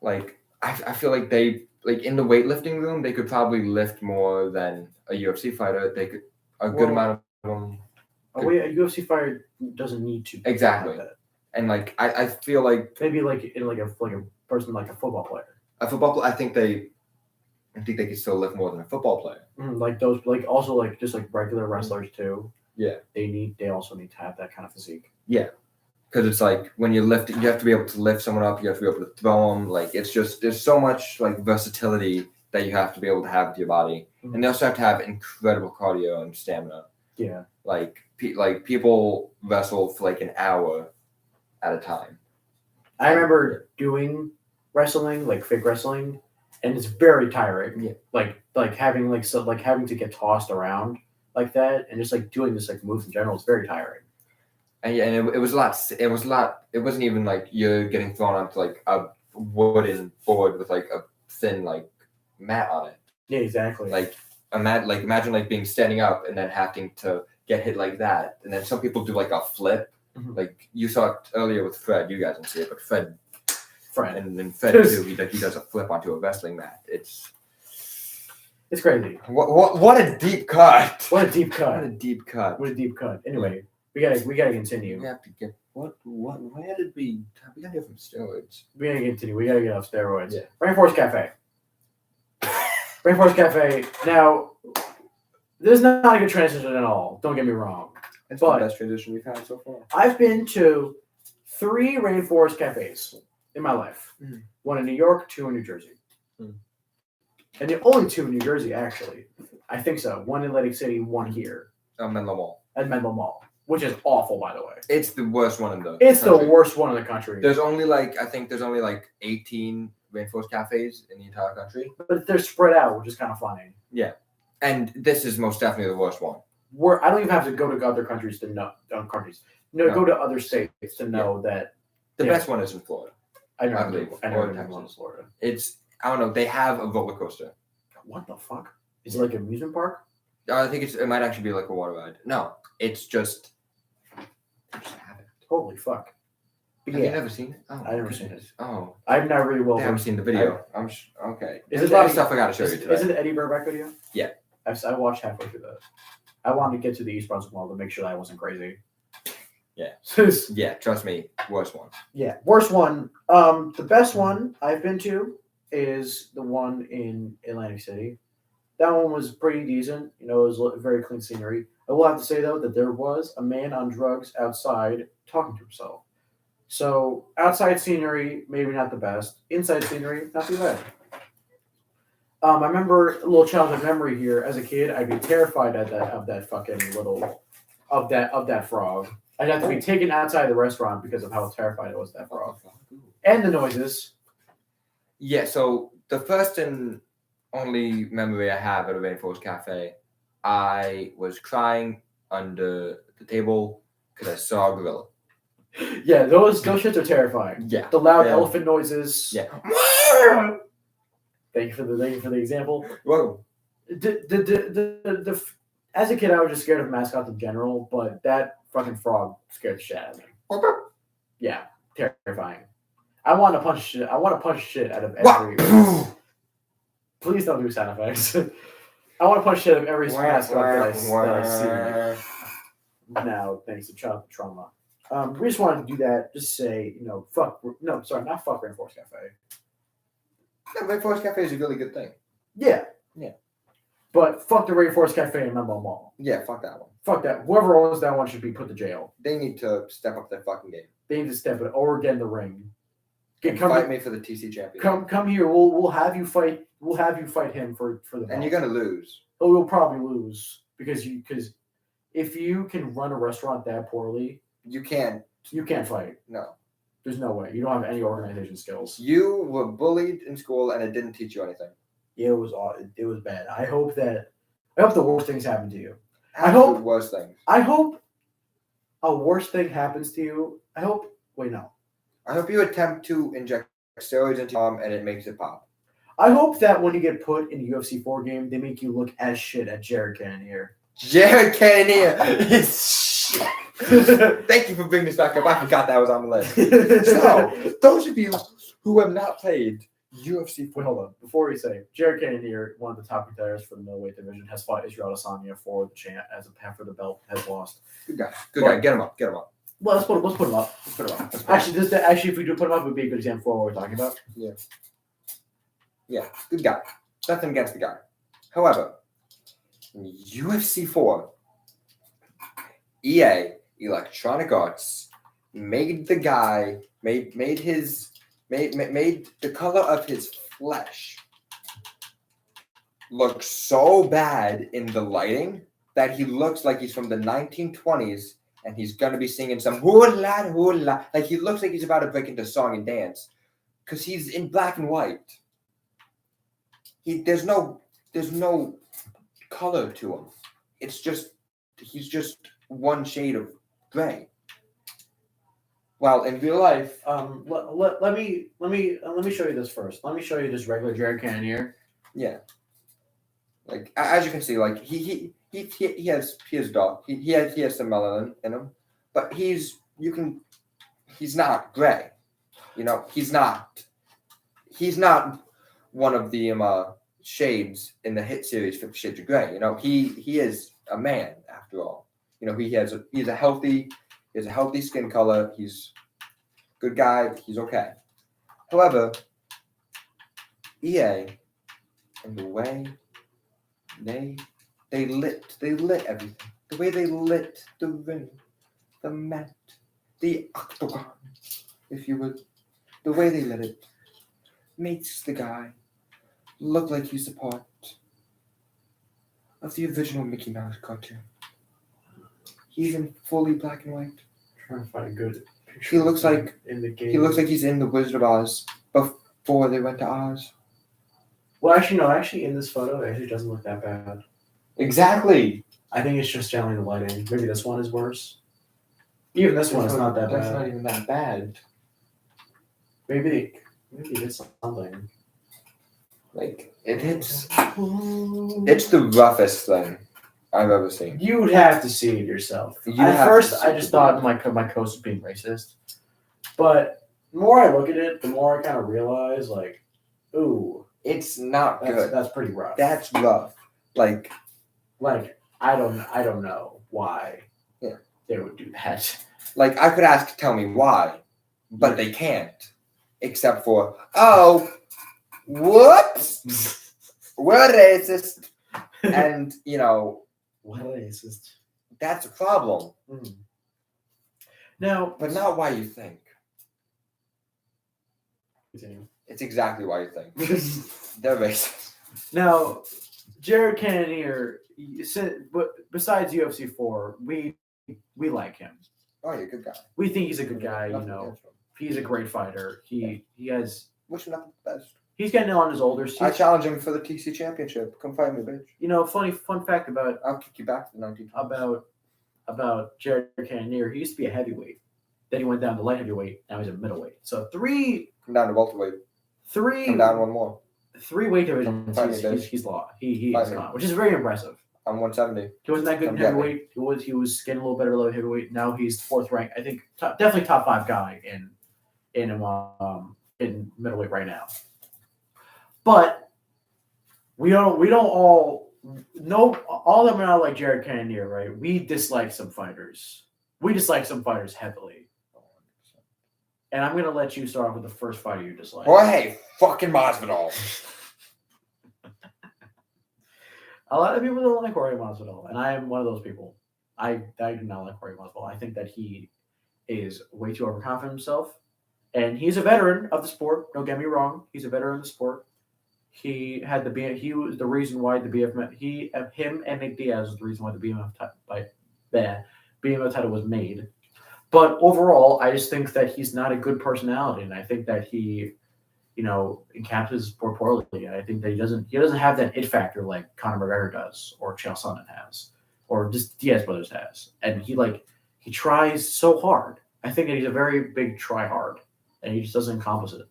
I feel like they in the weightlifting room they could probably lift more than a UFC fighter. They could good amount of them. A UFC fighter doesn't need to. Exactly. And I feel maybe in a person like a football player. A football player, I think they could still lift more than a football player. Also just regular wrestlers too. Yeah. They also need to have that kind of physique. Yeah. Because it's when you're lifting, you have to be able to lift someone up. You have to be able to throw them. It's just there's so much versatility that you have to be able to have with your body, mm-hmm. and they also have to have incredible cardio and stamina. Yeah. People wrestle for an hour at a time. I remember doing wrestling, fake wrestling, and it's very tiring. Yeah. Having to get tossed around like that, and just doing this moves in general is very tiring. And yeah, and it was a lot. It wasn't even you're getting thrown onto a wooden board with a thin mat on it. Yeah, exactly. Imagine being standing up and then having to get hit like that, and then some people do a flip. Mm-hmm. You saw it earlier with Fred. You guys didn't see it, but Fred, and then Fred too. He does a flip onto a wrestling mat. It's crazy. What a deep cut. What a deep What a cut. deep cut. What a deep cut. Anyway, we gotta continue. We have to get where did we gotta get from steroids? We gotta continue. We gotta get off steroids. Yeah. Rainforest Cafe. Rainforest Cafe. Now, this is not a good transition at all. Don't get me wrong. It's But- the best transition we've had so far. I've been to 3 Rainforest Cafes in my life. Mhm. 1 in New York, 2 in New Jersey. Mhm. And the only 2 in New Jersey, actually. I think so. 1 in Atlantic City, 1 here Menlo Mall. at Menlo Mall, which is awful, by the way. It's the worst one in the It's the country. worst one in the country. There's only I think there's only 18 Rainforest cafes in the entire country. But they're spread out, which is kind of funny. And this is most definitely the worst one. I don't even have to go to other countries to know No. go to other states to know that The Yeah. best one is in Florida. I know. I believe. I Or know. Texas. Florida. It's I don't know. They have a roller coaster. What the fuck? Is it like an amusement park? I think it might actually be like a water ride. No, it's just. They just have it. Holy fuck! But Have yeah, you never seen it? Oh, I've never seen it. Oh, I've not really well. they haven't seen the video. Okay. Is There's it a lot of Eddie- stuff I got to show you today. Is it the Eddie Burback video? Yeah. I watched halfway through that. I wanted to get to the East Brunswick Mall to make sure that I wasn't crazy. Yeah. So Yeah, trust me, worst one. yeah, worst one. The best one I've been to is the one in Atlantic City. That one was pretty decent. It was very clean scenery. I will have to say though that there was a man on drugs outside talking to himself. So outside scenery, maybe not the best. Inside scenery, not too bad. I remember a little childhood memory here. As a kid, I'd be terrified of that fucking little of that frog. I'd have to be taken outside the restaurant because of how terrified I was of that frog and the noises. Yeah, so the first and only memory I have at a Rainforest Cafe, I was crying under the table because I saw a gorilla. Yeah, those shits are terrifying. Yeah. The loud Yeah. elephant noises. Yeah. Thank you for the example. Whoa. As a kid, I was just scared of mascots in general, but that fucking frog scared the shit out of me. Yeah, terrifying. I want to punch shit. I want to punch shit out of every. Please don't do sound effects. I want to punch shit out of every mascot that I see. Now, thanks to childhood trauma. We just wanted to do that. Just say, fuck. No, sorry, not fuck Rainforest Cafe. Yeah, Rainforest Cafe is a really good thing. Yeah. Yeah. But fuck the Rainforest Cafe in Menlo Mall. Yeah, fuck that one. Fuck that. Whoever owns that one should be put to jail. They need to step up their fucking game. They need to step it or get in the ring. Fight me for the TC champion. Come here. We'll have you fight. We'll have you fight him for the belt. And you're gonna lose. Oh, you'll probably lose because if you can run a restaurant that poorly, You can't. you can't fight. No. There's no way. You don't have any organization skills. You were bullied in school, and it didn't teach you anything. It was bad. I hope the worst things happen to you. Absolute worst things. I hope a worse thing happens to you. Wait, no. I hope you attempt to inject steroids into your arm, and it makes it pop. I hope that when you get put in a UFC 4 game, they make you look as shit at Jared Cannonier. Jared Cannonier is shit. Thank you for bringing this back up. I forgot that was on the list. So, those of you who have not played UFC, Wait, hold on. Before we say, Jared Cannonier, one of the top contenders for the middleweight division, has fought Israel Adesanya for the champ as a half for the belt, has lost. good guy. Good guy. Get him up. Well, let's put him up. Actually, if we do put him up, it would be a good example for what we're talking about. Yeah, good guy. Nothing against the guy. However, in UFC 4, EA, Electronic Arts, made the guy, made the color of his flesh look so bad in the lighting that he looks like he's from the 1920s and he's going to be singing some hula hula. Like he looks like he's about to break into song and dance because he's in black and white. There's no color to him. He's just one shade of gray. Well, in real life, Let me show you this first. Let me show you this regular Jared Cannonier. yeah. Like as you can see, like he has dark. He has some melanin in him, but he's not gray. He's not one of the shades in the hit series 50 Shades of Grey. You know, he is a man after all. You know, he's a healthy skin color. He's a good guy. He's okay. However, EA and the way they lit everything. The way they lit the ring, the mat, the octagon, if you would. The way they lit it makes the guy look like he's a part of the original Mickey Mouse cartoon. He's in fully black and white. I'm trying to find a good picture. He looks like in the game. He looks like he's in the Wizard of Oz before they went to Oz. Well, actually, no. Actually, in this photo, it actually doesn't look that bad. Exactly. I think it's just generally the lighting. Maybe this one is worse. Even this one is not that That's bad. not even that bad. Maybe it's something. Like it's the roughest thing I've ever seen. You'd have to see it yourself. At first, I just thought my coach was being racist, but the more I look at it, the more I kind of realize, like, ooh, It's not good. That's pretty rough. That's rough. Like I don't know why they would do that. Like I could tell me why, but they can't. Except for, oh, whoops, we're racist. And, you know, What racist? that's a problem. Now, But not why you think. continue. It's exactly why you think. They're racist. Now, Jared Cannonier, besides UFC 4, we like him. Oh, you're a good guy. We think he's a good guy. You Nothing know, against him. he's a great fighter. He has. Wish him nothing but the best. He's getting on his older. I challenge him for the TC championship. Come fight me, bitch. You know, fun fact about I'll kick you back to the 1920s. about Jared Cannonier. He used to be a heavyweight. Then he went down to light heavyweight. Now he's a middleweight. So Come down to welterweight. three Come down one more. weight divisions. He's lost. He's gone, which is very impressive. I'm 170. He wasn't that good in heavyweight. He was getting a little better low heavyweight. Now he's fourth ranked. I think definitely top 5 guy in middleweight right now. But we don't all know all of them are not like Jared Cannonier, right? We dislike some fighters. We dislike some fighters heavily. And I'm gonna let you start off with the first fighter you dislike. Jorge fucking Masvidal. A lot of people don't like Jorge Masvidal, and I am one of those people. I do not like Jorge Masvidal. I think that he is way too overconfident himself, and he's a veteran of the sport. Don't get me wrong; he's a veteran of the sport. He was the reason why the BMF. Him and Nick Diaz was the reason why the BMF title was made. But overall, I just think that he's not a good personality, and I think that he, encapsulates the sport poorly. And I think that he doesn't have that it factor like Conor McGregor does, or Chael Sonnen has, or just Diaz brothers has. And he tries so hard. I think that he's a very big try hard, and he just doesn't accomplish it.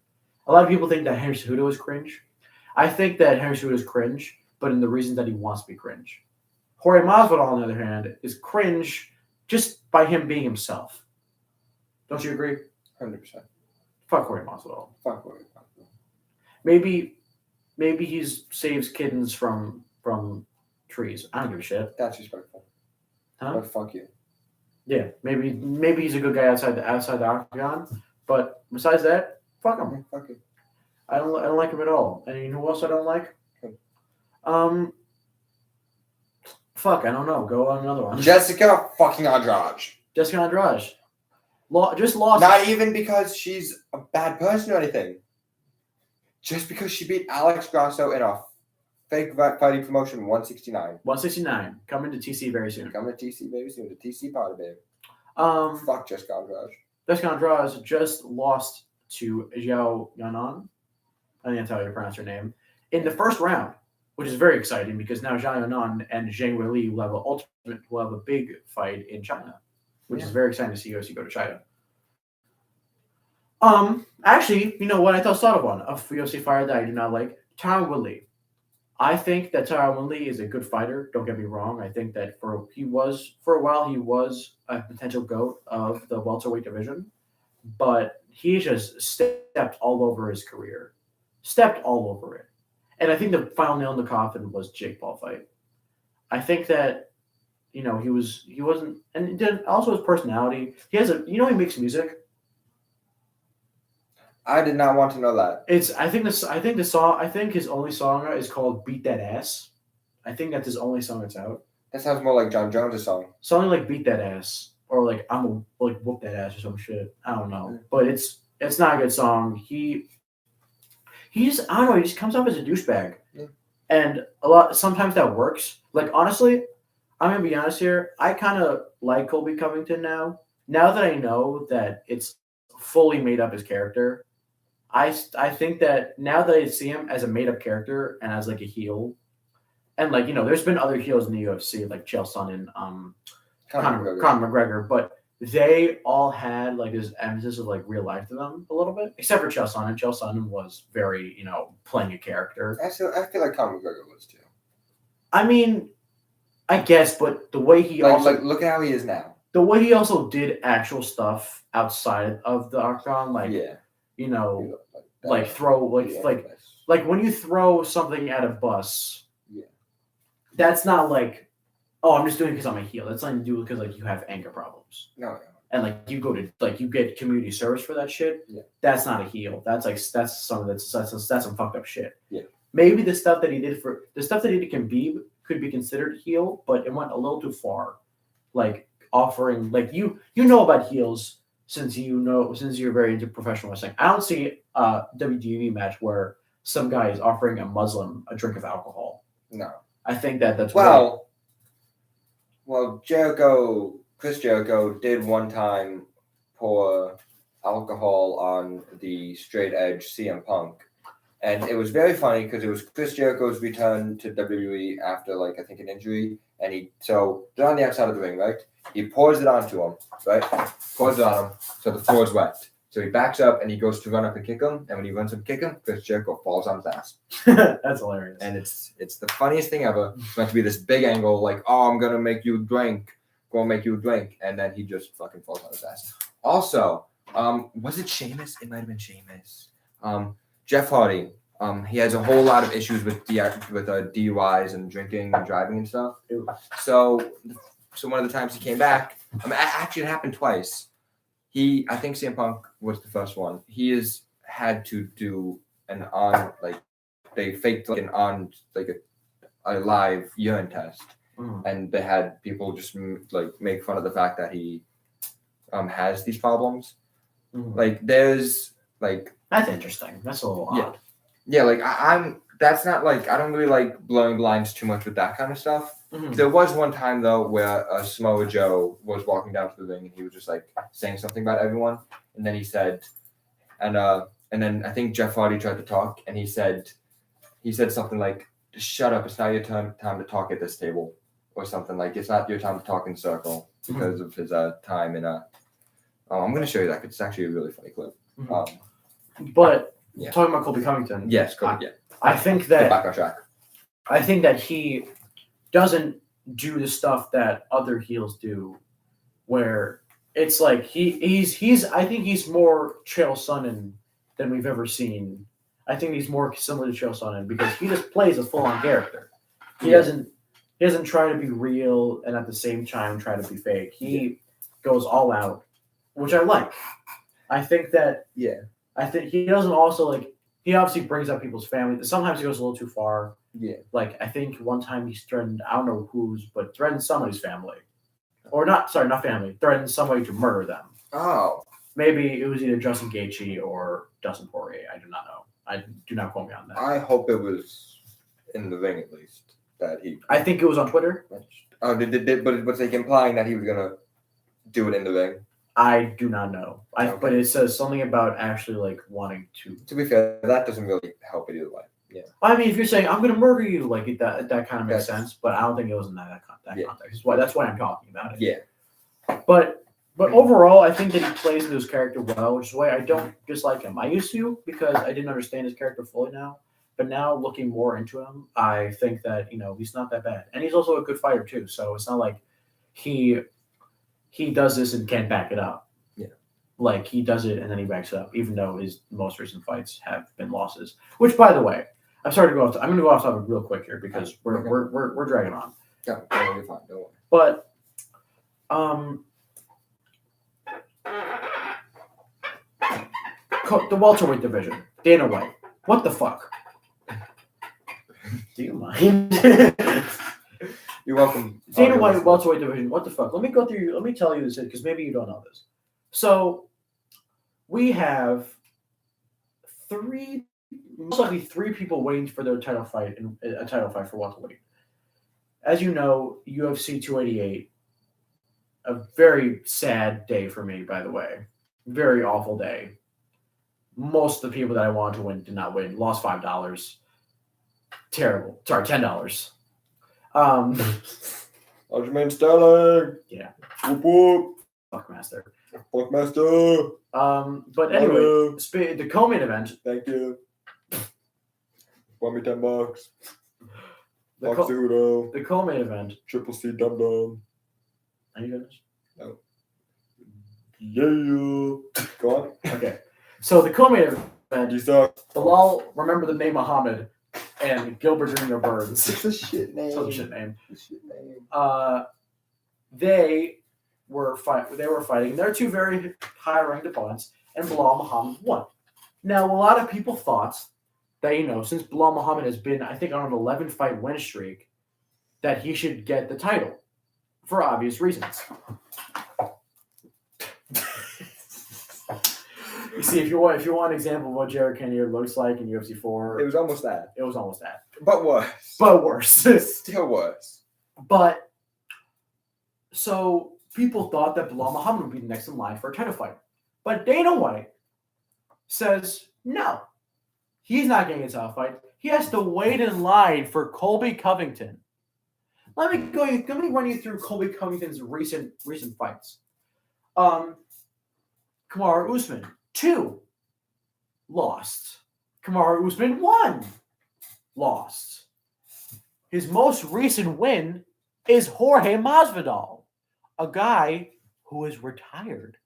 A lot of people think that Henry Cejudo is cringe. I think that Henry Cejudo is cringe, but in the reasons that he wants to be cringe. Jorge Masvidal, on the other hand, is cringe just by him being himself. Don't you agree? 100%. Fuck Jorge Masvidal. Fuck Jorge Masvidal. Maybe he saves kittens from trees. I don't give a shit. That's respectful. Huh? But fuck you. Yeah, maybe he's a good guy outside the octagon, but besides that, fuck him. Yeah, fuck you. I don't like him at all. And you know who else I don't like? Fuck, I don't know. Go on another one. Jessica fucking Andrade. Jessica Andrade. Just lost. Not even because she's a bad person or anything. Just because she beat Alex Grasso in a fake fighting promotion 169. 169. Coming to TC very soon. Coming to TC very soon. The TC party, babe. Fuck Jessica Andrade. Jessica Andrade just lost to Zhao Yanan. I think that's how you pronounce her name. In the first round, which is very exciting because now Zhao Yanan and Zhang Weili will have a big fight in China, which is very exciting to see UFC go to China. Actually, you know what? I thought of one, a UFC fighter that I do not like, Tyron Woodley. I think that Tyron Woodley is a good fighter. Don't get me wrong. I think that for a while he was a potential GOAT of the welterweight division, but he just stepped all over his career, stepped all over it. And I think the final nail in the coffin was Jake Paul fight. I think that he wasn't, and then also his personality. He has he makes music. I did not want to know that. I think his only song is called "Beat That Ass." I think that's his only song that's out. That sounds more like John Jones' song. Something like "Beat That Ass" or like "Whoop That Ass" or some shit. I don't know, but it's not a good song. He just I don't know. He just comes off as a douchebag, and sometimes that works. Like honestly, I'm gonna be honest here. I kind of like Colby Covington now. Now that I know that it's fully made up his character, I think that now that I see him as a made up character and as like a heel, and like there's been other heels in the UFC like Chael Sonnen and Conor McGregor, but they all had like this emphasis of like real life to them a little bit, except for Chael Sonnen. Chael Sonnen was very playing a character. I feel like Conor McGregor was too. I mean, I guess, but the way he look at how he is now. The way he also did actual stuff outside of the octagon, like throw like when you throw something at a bus, that's not like, oh, I'm just doing it because I'm a heel. That's nothing to do because like you have anger problems. No. And like you go to you get community service for that shit. Yeah. That's not a heel. That's some fucked up shit. Yeah. Maybe the stuff that he did could be considered heel, but it went a little too far. Like offering like you know about heels since you're very into professional wrestling. I don't see a WWE match where some guy is offering a Muslim a drink of alcohol. No. I think that's well, Chris Jericho did one time pour alcohol on the straight edge CM Punk. And it was very funny because it was Chris Jericho's return to WWE after like I think an injury. And they're on the outside of the ring, right? He pours it onto him, right? Pours it on him, so the floor is wet. So he backs up and he goes to run up and kick him. And when he runs up and kick him, Chris Jericho falls on his ass. That's hilarious. And it's the funniest thing ever. It's meant to be this big angle, like, oh, I'm gonna make you drink. Gonna make you drink. And then he just fucking falls on his ass. Also, was it Sheamus? It might have been Sheamus. Jeff Hardy. He has a whole lot of issues with DUIs and drinking and driving and stuff. So one of the times he came back, actually it happened twice. I think CM Punk was the first one. He has had to do they faked a live urine test, and they had people just make fun of the fact that he has these problems. Like there's like that's interesting. That's a little odd. Yeah, like that's not like I don't really like blowing blinds too much with that kind of stuff. There was one time though where Samoa Joe was walking down to the ring and he was just like saying something about everyone, and then he said, and then I think Jeff Hardy tried to talk and he said something like, "Just shut up! It's not your time to talk at this table," or something like, "It's not your time to talk in circle," because of his time in I'm going to show you that because it's actually a really funny clip. But talking about Colby Covington, yes, Colby. I think that back on track. I think that he doesn't do the stuff that other heels do, where it's like he's I think he's more Chael Sonnen than we've ever seen. I think he's more similar to Chael Sonnen because he just plays a full-on character. He doesn't try to be real and at the same time try to be fake. He goes all out, which I like. I think that I think he doesn't also he obviously brings up people's family. Sometimes he goes a little too far. Yeah. Like I think one time he threatened, I don't know whose, but threatened somebody's family. Or not family, threatened somebody to murder them. Oh. Maybe it was either Justin Gaethje or Dustin Poirier. I do not know. I do not quote me on that. I hope it was in the ring at least that he. I think it was on Twitter. Oh, but it was implying that he was gonna do it in the ring. I do not know. But it says something about actually wanting to. To be fair, that doesn't really help it either way. Yeah. I mean, if you're saying I'm going to murder you, that kind of makes sense. But I don't think it was in that context. That's why I'm talking about it. Yeah. But overall, I think that he plays into his character well, which is why I don't dislike him. I used to because I didn't understand his character fully now. But now looking more into him, I think that he's not that bad, and he's also a good fighter too. So it's not like he does this and can't back it up. Yeah. Like he does it and then he backs it up, even though his most recent fights have been losses. Which, by the way, I'm sorry to go off. I'm going to go off topic real quick here because we're dragging on. Yeah, you're fine. Don't worry. But the welterweight division, Dana White. What the fuck? Do you mind? You're welcome. Dana White welterweight division. What the fuck? Let me go through. Let me tell you this because maybe you don't know this. So we have most likely three people waiting for their title fight in a title fight for welterweight. As you know, UFC 288. A very sad day for me, by the way. Very awful day. Most of the people that I wanted to win did not win. Lost $5. Terrible. Sorry, $10. Aljamain Sterling. Yeah. Whoop whoop. Fuckmaster. Fuckmaster. But anyway, the co-main event. Thank you. Want me $10? The co-main event. Triple C Dum Dum. Are you finished? No. Yeah. Go on. Okay. So the co-main event. You suck. Bilal, remember the name Muhammad, and Gilbert Jr. Burns. It's a shit name. It's a shit name. They were fighting. They're two very high-ranked opponents, and Bilal Muhammad won. Now, a lot of people thought that, since Bilal Muhammad has been, I think, on an 11-fight win streak, that he should get the title for obvious reasons. You see, if you want an example of what Jared Cannonier looks like in UFC 4, it was almost that. It was almost that. But worse. Still worse. But so people thought that Bilal Muhammad would be the next in line for a title fight. But Dana White says no. He's not getting a title fight. He has to wait in line for Colby Covington. Let me run you through Colby Covington's recent fights. Kamaru Usman, 2, lost. Kamaru Usman, 1, lost. His most recent win is Jorge Masvidal, a guy who is retired.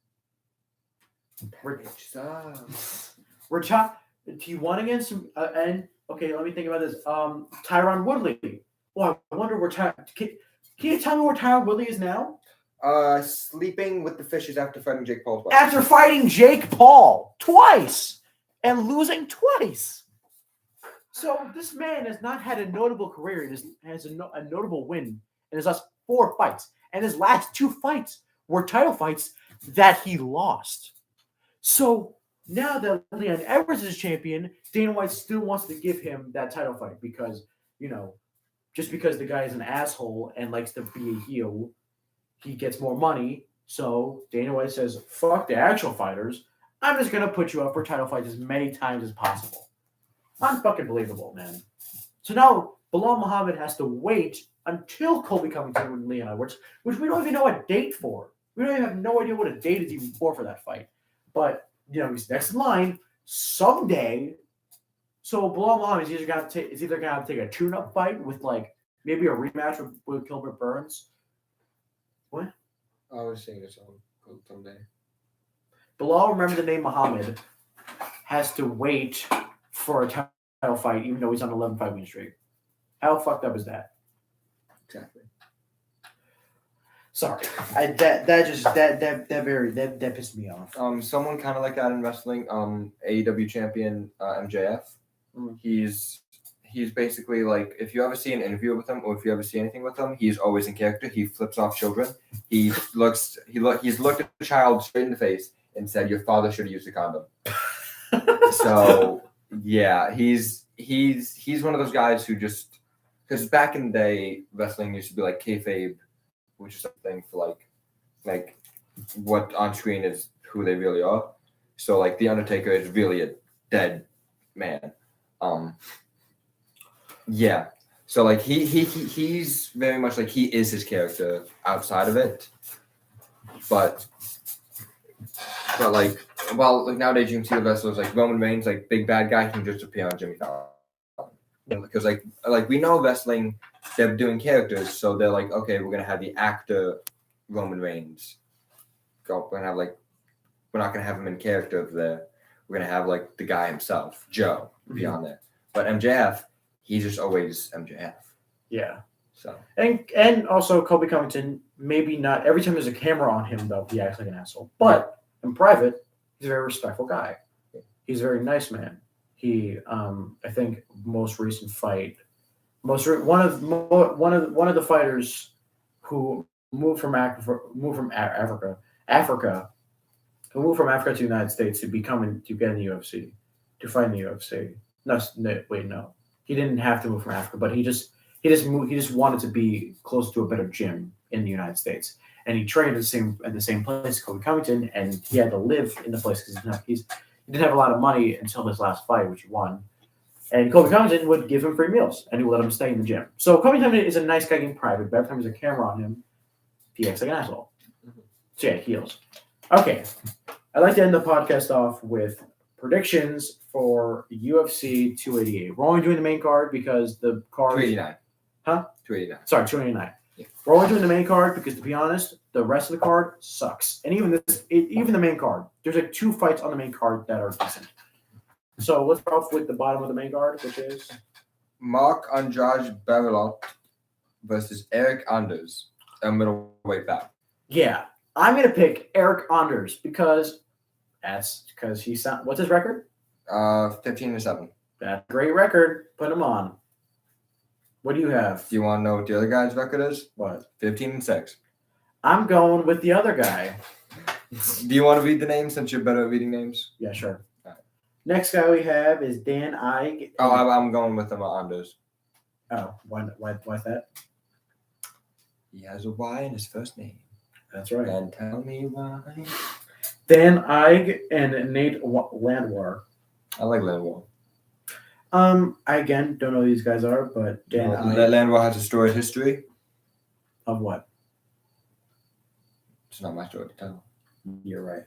He won against him, and okay, let me think about this. Tyron Woodley. Well, I wonder where can you tell me where Tyron Woodley is now? Sleeping with the fishes after fighting Jake Paul. After fighting Jake Paul twice and losing twice. So this man has not had a notable career. He has a notable win in his last 4 fights. And his last 2 fights were title fights that he lost. So now that Leon Edwards is champion, Dana White still wants to give him that title fight because, just because the guy is an asshole and likes to be a heel, he gets more money. So Dana White says, fuck the actual fighters. I'm just going to put you up for title fights as many times as possible. Unfucking believable, man. So now Bilal Muhammad has to wait until Colby Covington and Leon Edwards, which we don't even know a date for. We don't even have no idea what a date is even for that fight. But, he's next in line someday. So Bilal Muhammad is either going to take a tune-up fight with, maybe a rematch with Gilbert Burns. What? I was saying this someday. Bilal, remember the name Muhammad, has to wait for a title fight, even though he's on an 11-fight win streak. How fucked up is that? Exactly. Sorry, that pissed me off. Someone kind of like that in wrestling. AEW champion MJF. He's basically like, if you ever see an interview with him or if you ever see anything with him, he's always in character. He flips off children. He's looked at a child straight in the face and said, "Your father should have used a condom." So yeah, he's one of those guys who just, because back in the day, wrestling used to be like kayfabe, which is something for like what on screen is who they really are. So like the Undertaker is really a dead man. Yeah. So like he's very much like he is his character outside of it. But like nowadays you can see the wrestlers like Roman Reigns, like big bad guy, can just appear on Jimmy Fallon. Because like we know wrestling, they're doing characters, so they're like, okay, we're gonna have the actor Roman Reigns. We're not gonna have him in character there. We're gonna have like the guy himself, Joe, be on there. But MJF, he's just always MJF. Yeah. So And also Kobe Covington, maybe not every time there's a camera on him though, he acts like an asshole. But in private, he's a very respectful guy. He's a very nice man. He, I think, most recent fight, one of the fighters who moved from Africa who moved from Africa to the United States to get in the UFC, to fight in the UFC. No, he didn't have to move from Africa, but he just wanted to be close to a better gym in the United States, and he trained at the same place, Kobe Covington, and he had to live in the place because he didn't have a lot of money until this last fight, which he won. And Kobe Covington would give him free meals, and he would let him stay in the gym. So Kobe Covington is a nice guy in private, but every time there's a camera on him, he acts like an asshole. So yeah, heels. Okay, I'd like to end the podcast off with predictions for UFC 288. We're only doing the main card because the card 289. Huh? 289. Sorry, 289. Yeah. We're only doing the main card because, to be honest, the rest of the card sucks. And even the main card, there's like 2 fights on the main card that are decent. So let's start off with the bottom of the main card, which is Mark Andrade Barrelot versus Eric Anders, a middleweight bout. Yeah, I'm gonna pick Eric Anders because he's what's his record? 15-7. That's a great record. Put him on. What do you have? Do you want to know what the other guy's record is? What? 15-6. I'm going with the other guy. Do you want to read the names since you're better at reading names? Yeah, sure. All right. Next guy we have is Dan Ige. Oh, I'm going with him on Anders. Oh, why's that? He has a Y in his first name. That's right. And tell me why. Dan Ige and Nate Landwehr. I like Landwehr. I again don't know who these guys are, but Dan Ige. Landwehr has a storied history. Of what? It's not my story to tell. You're right.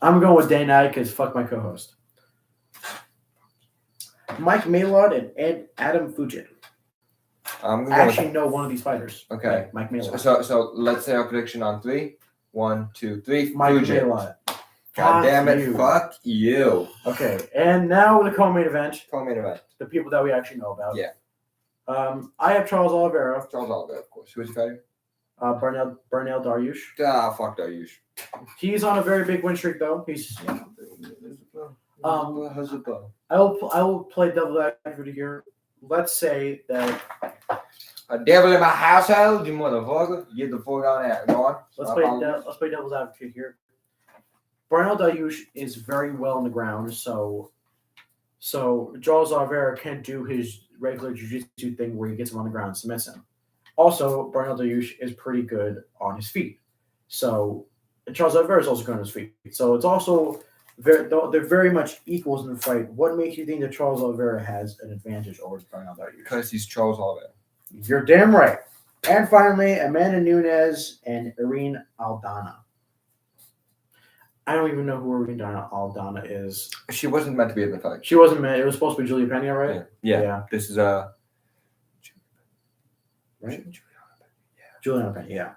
I'm going with Dan Ige because fuck my co-host. Mike Maylard and Adam Fujin. I'm gonna I actually know one of these fighters. Okay. Mike Maylard. So let's say our prediction on 3. 1, 2, 3. Mike Fujin. Maylard. God damn it! you. Fuck you. Okay, and now the co-main event. Co-main event. The people that we actually know about. Yeah. I have Charles Oliveira. Charles Oliveira, of course. Who's he fighting? Bernal Dariush. Ah, fuck Dariush. He's on a very big win streak though. He's. I will play devil advocate here. Let's say that. A devil in my household, you motherfucker. Get the fuck out of there. Go on. Let's play devil's advocate here. Bernal Dariush is very well on the ground, so Charles Oliveira can't do his regular jiu-jitsu thing where he gets him on the ground and submits him. Also, Bernal Dariush is pretty good on his feet. So Charles Oliveira is also good on his feet. So it's also they're very much equals in the fight. What makes you think that Charles Oliveira has an advantage over Bernal Dariush? Because he's Charles Oliveira. You're damn right. And finally, Amanda Nunes and Irene Aldana. I don't even know who Irene Aldana is. She wasn't meant to be in the fight. She wasn't meant. It was supposed to be Julia Pena, right? Yeah. This is right. Juliana Pena. Yeah.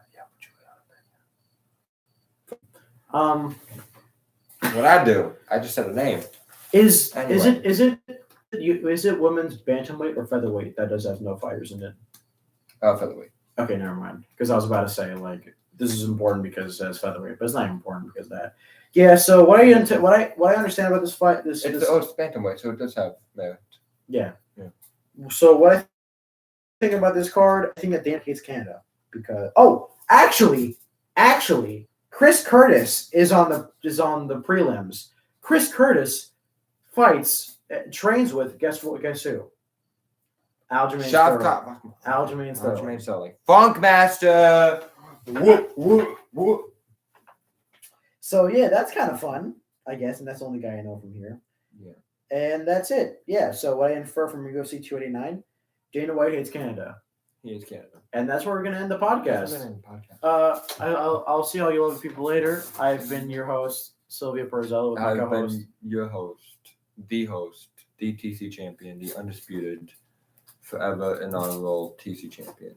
What I do? I just said a name. Is it women's bantamweight or featherweight that does have no fighters in it? Featherweight. Okay, never mind. Because I was about to say this is important because it says featherweight, but it's not important because of that. Yeah. So what I understand about this fight, It's bantamweight, so it does have merit. Yeah. So what I think about this card, I think that Dan hates Canada because actually, Chris Curtis is on the prelims. Chris Curtis trains with guess who? Aljamain Sterling. Funk Master. Whoop, whoop, whoop. So yeah, that's kind of fun, I guess, and that's the only guy I know from here. Yeah. And that's it. Yeah. So what I infer from UFC 289, Dana White hates Canada. He hates Canada. And that's where we're gonna end the podcast. I'll see all you lovely people later. I've been your host, Sylvia Perzello, with my co-host. Been your host, the TC champion, the undisputed, forever inaugural TC champion,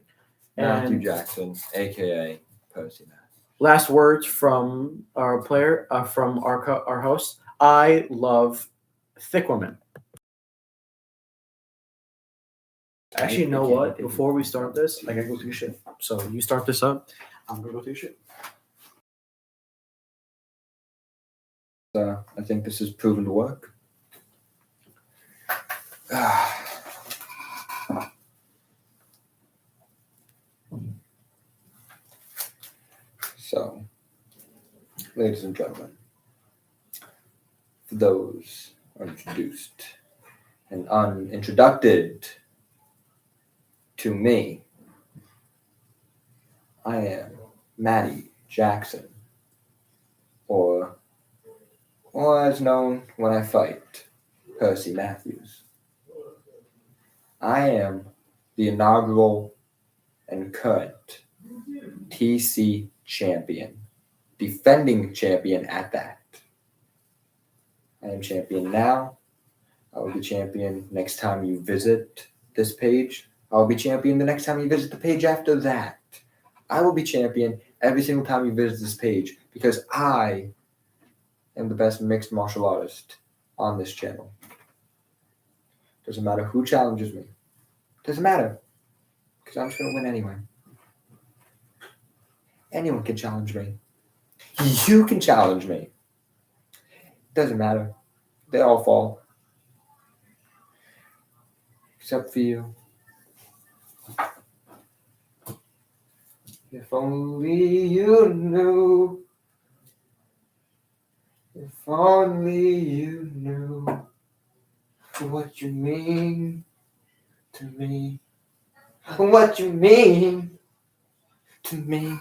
Matthew Jackson, aka Percy Matt. Last words from our player, from our host. I love thick women. Actually, you I know can't what? take it. Before we start this, I gotta go take a shit. So you start this up. I'm gonna go take a shit. I think this is proven to work. So, ladies and gentlemen, for those unintroduced and unintroducted to me, I am Matty Jackson, or as known when I fight, Percy Matthews. I am the inaugural and current TC champion, defending champion at that. I am champion now. I will be champion next time you visit this page. I will be champion the next time you visit the page after that. I will be champion every single time you visit this page because I am the best mixed martial artist on this channel. Doesn't matter who challenges me. Doesn't matter because I'm just going to win anyway. Anyone can challenge me. You can challenge me. Doesn't matter. They all fall. Except for you. If only you knew. If only you knew what you mean to me. What you mean to me.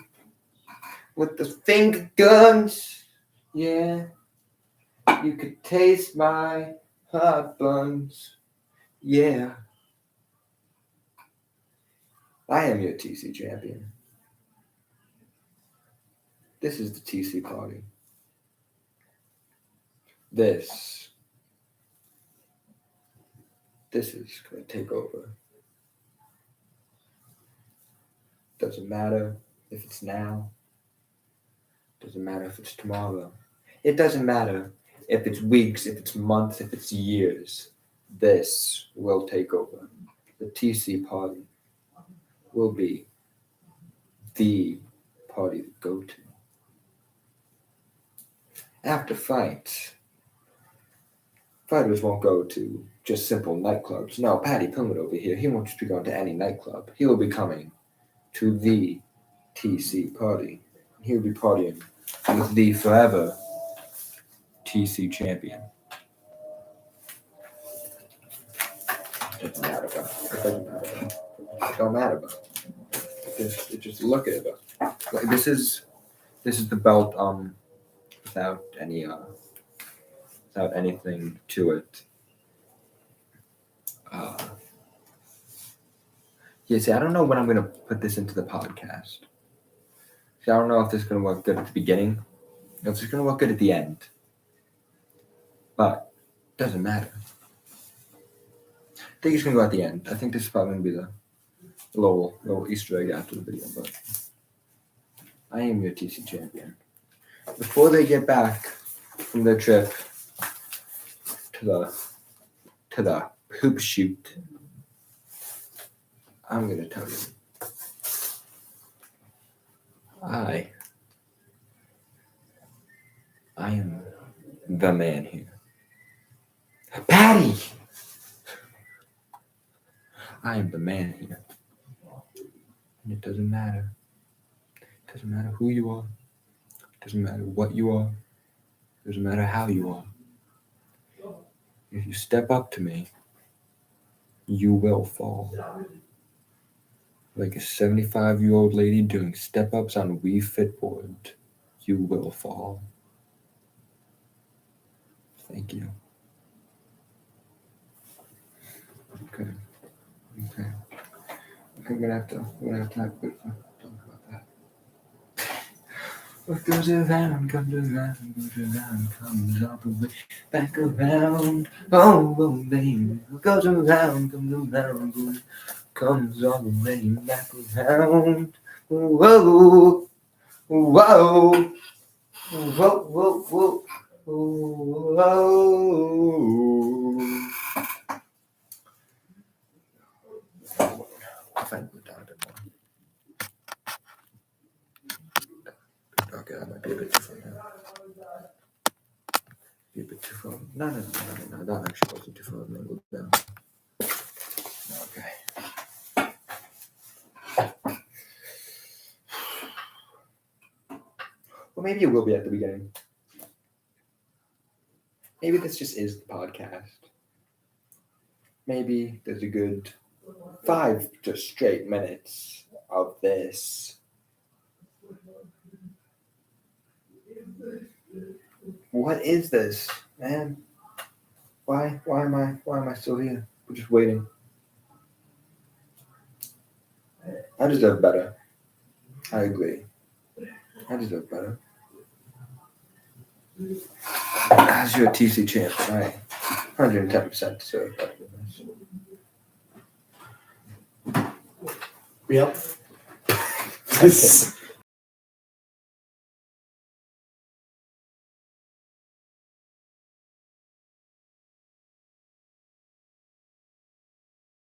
With the finger guns. Yeah. You could taste my hot buns. Yeah. I am your TC champion. This is the TC party. This is going to take over. Doesn't matter if it's now. Doesn't matter if it's tomorrow. It doesn't matter if it's weeks, if it's months, if it's years. This will take over. The TC party will be the party to go to. After fights, fighters won't go to just simple nightclubs. No, Patty Pillman over here, he won't just be going to any nightclub. He will be coming to the TC party. He will be partying with the forever TC champion. It doesn't matter, bro. It doesn't matter, bro. It don't matter, bro. Just look at it, bro. Like, this is the belt without anything to it. Yeah, see, I don't know when I'm gonna put this into the podcast. See, I don't know if this is gonna work good at the beginning, or if it's gonna work good at the end. But it doesn't matter. I think it's gonna go at the end. I think this is probably gonna be the little Easter egg after the video. But I am your TC champion. Before they get back from their trip to the hoop shoot, I'm gonna tell you. I am the man here. Patty! I am the man here. And it doesn't matter. It doesn't matter who you are. It doesn't matter what you are. It doesn't matter how you are. If you step up to me, you will fall. Like a 75-year-old lady doing step-ups on Wii Fit board, you will fall. Thank you. Okay. We're gonna have to have a quick talk about that. What goes around comes around, goes around, comes all the way back around. Oh, baby. What goes around comes around, comes all the way back around. Whoa, whoa, whoa, whoa. Okay, that might be a bit too far now. Be a bit too far. No. That actually wasn't too far of an angle down. Okay. Well, maybe it will be at the beginning. Maybe this just is the podcast. Maybe there's a good 5 just straight minutes of this. What is this, man? Why am I still here? We're just waiting. I deserve better. I agree. I deserve better. As your TC champ, I 110% deserve better than this. Yep. This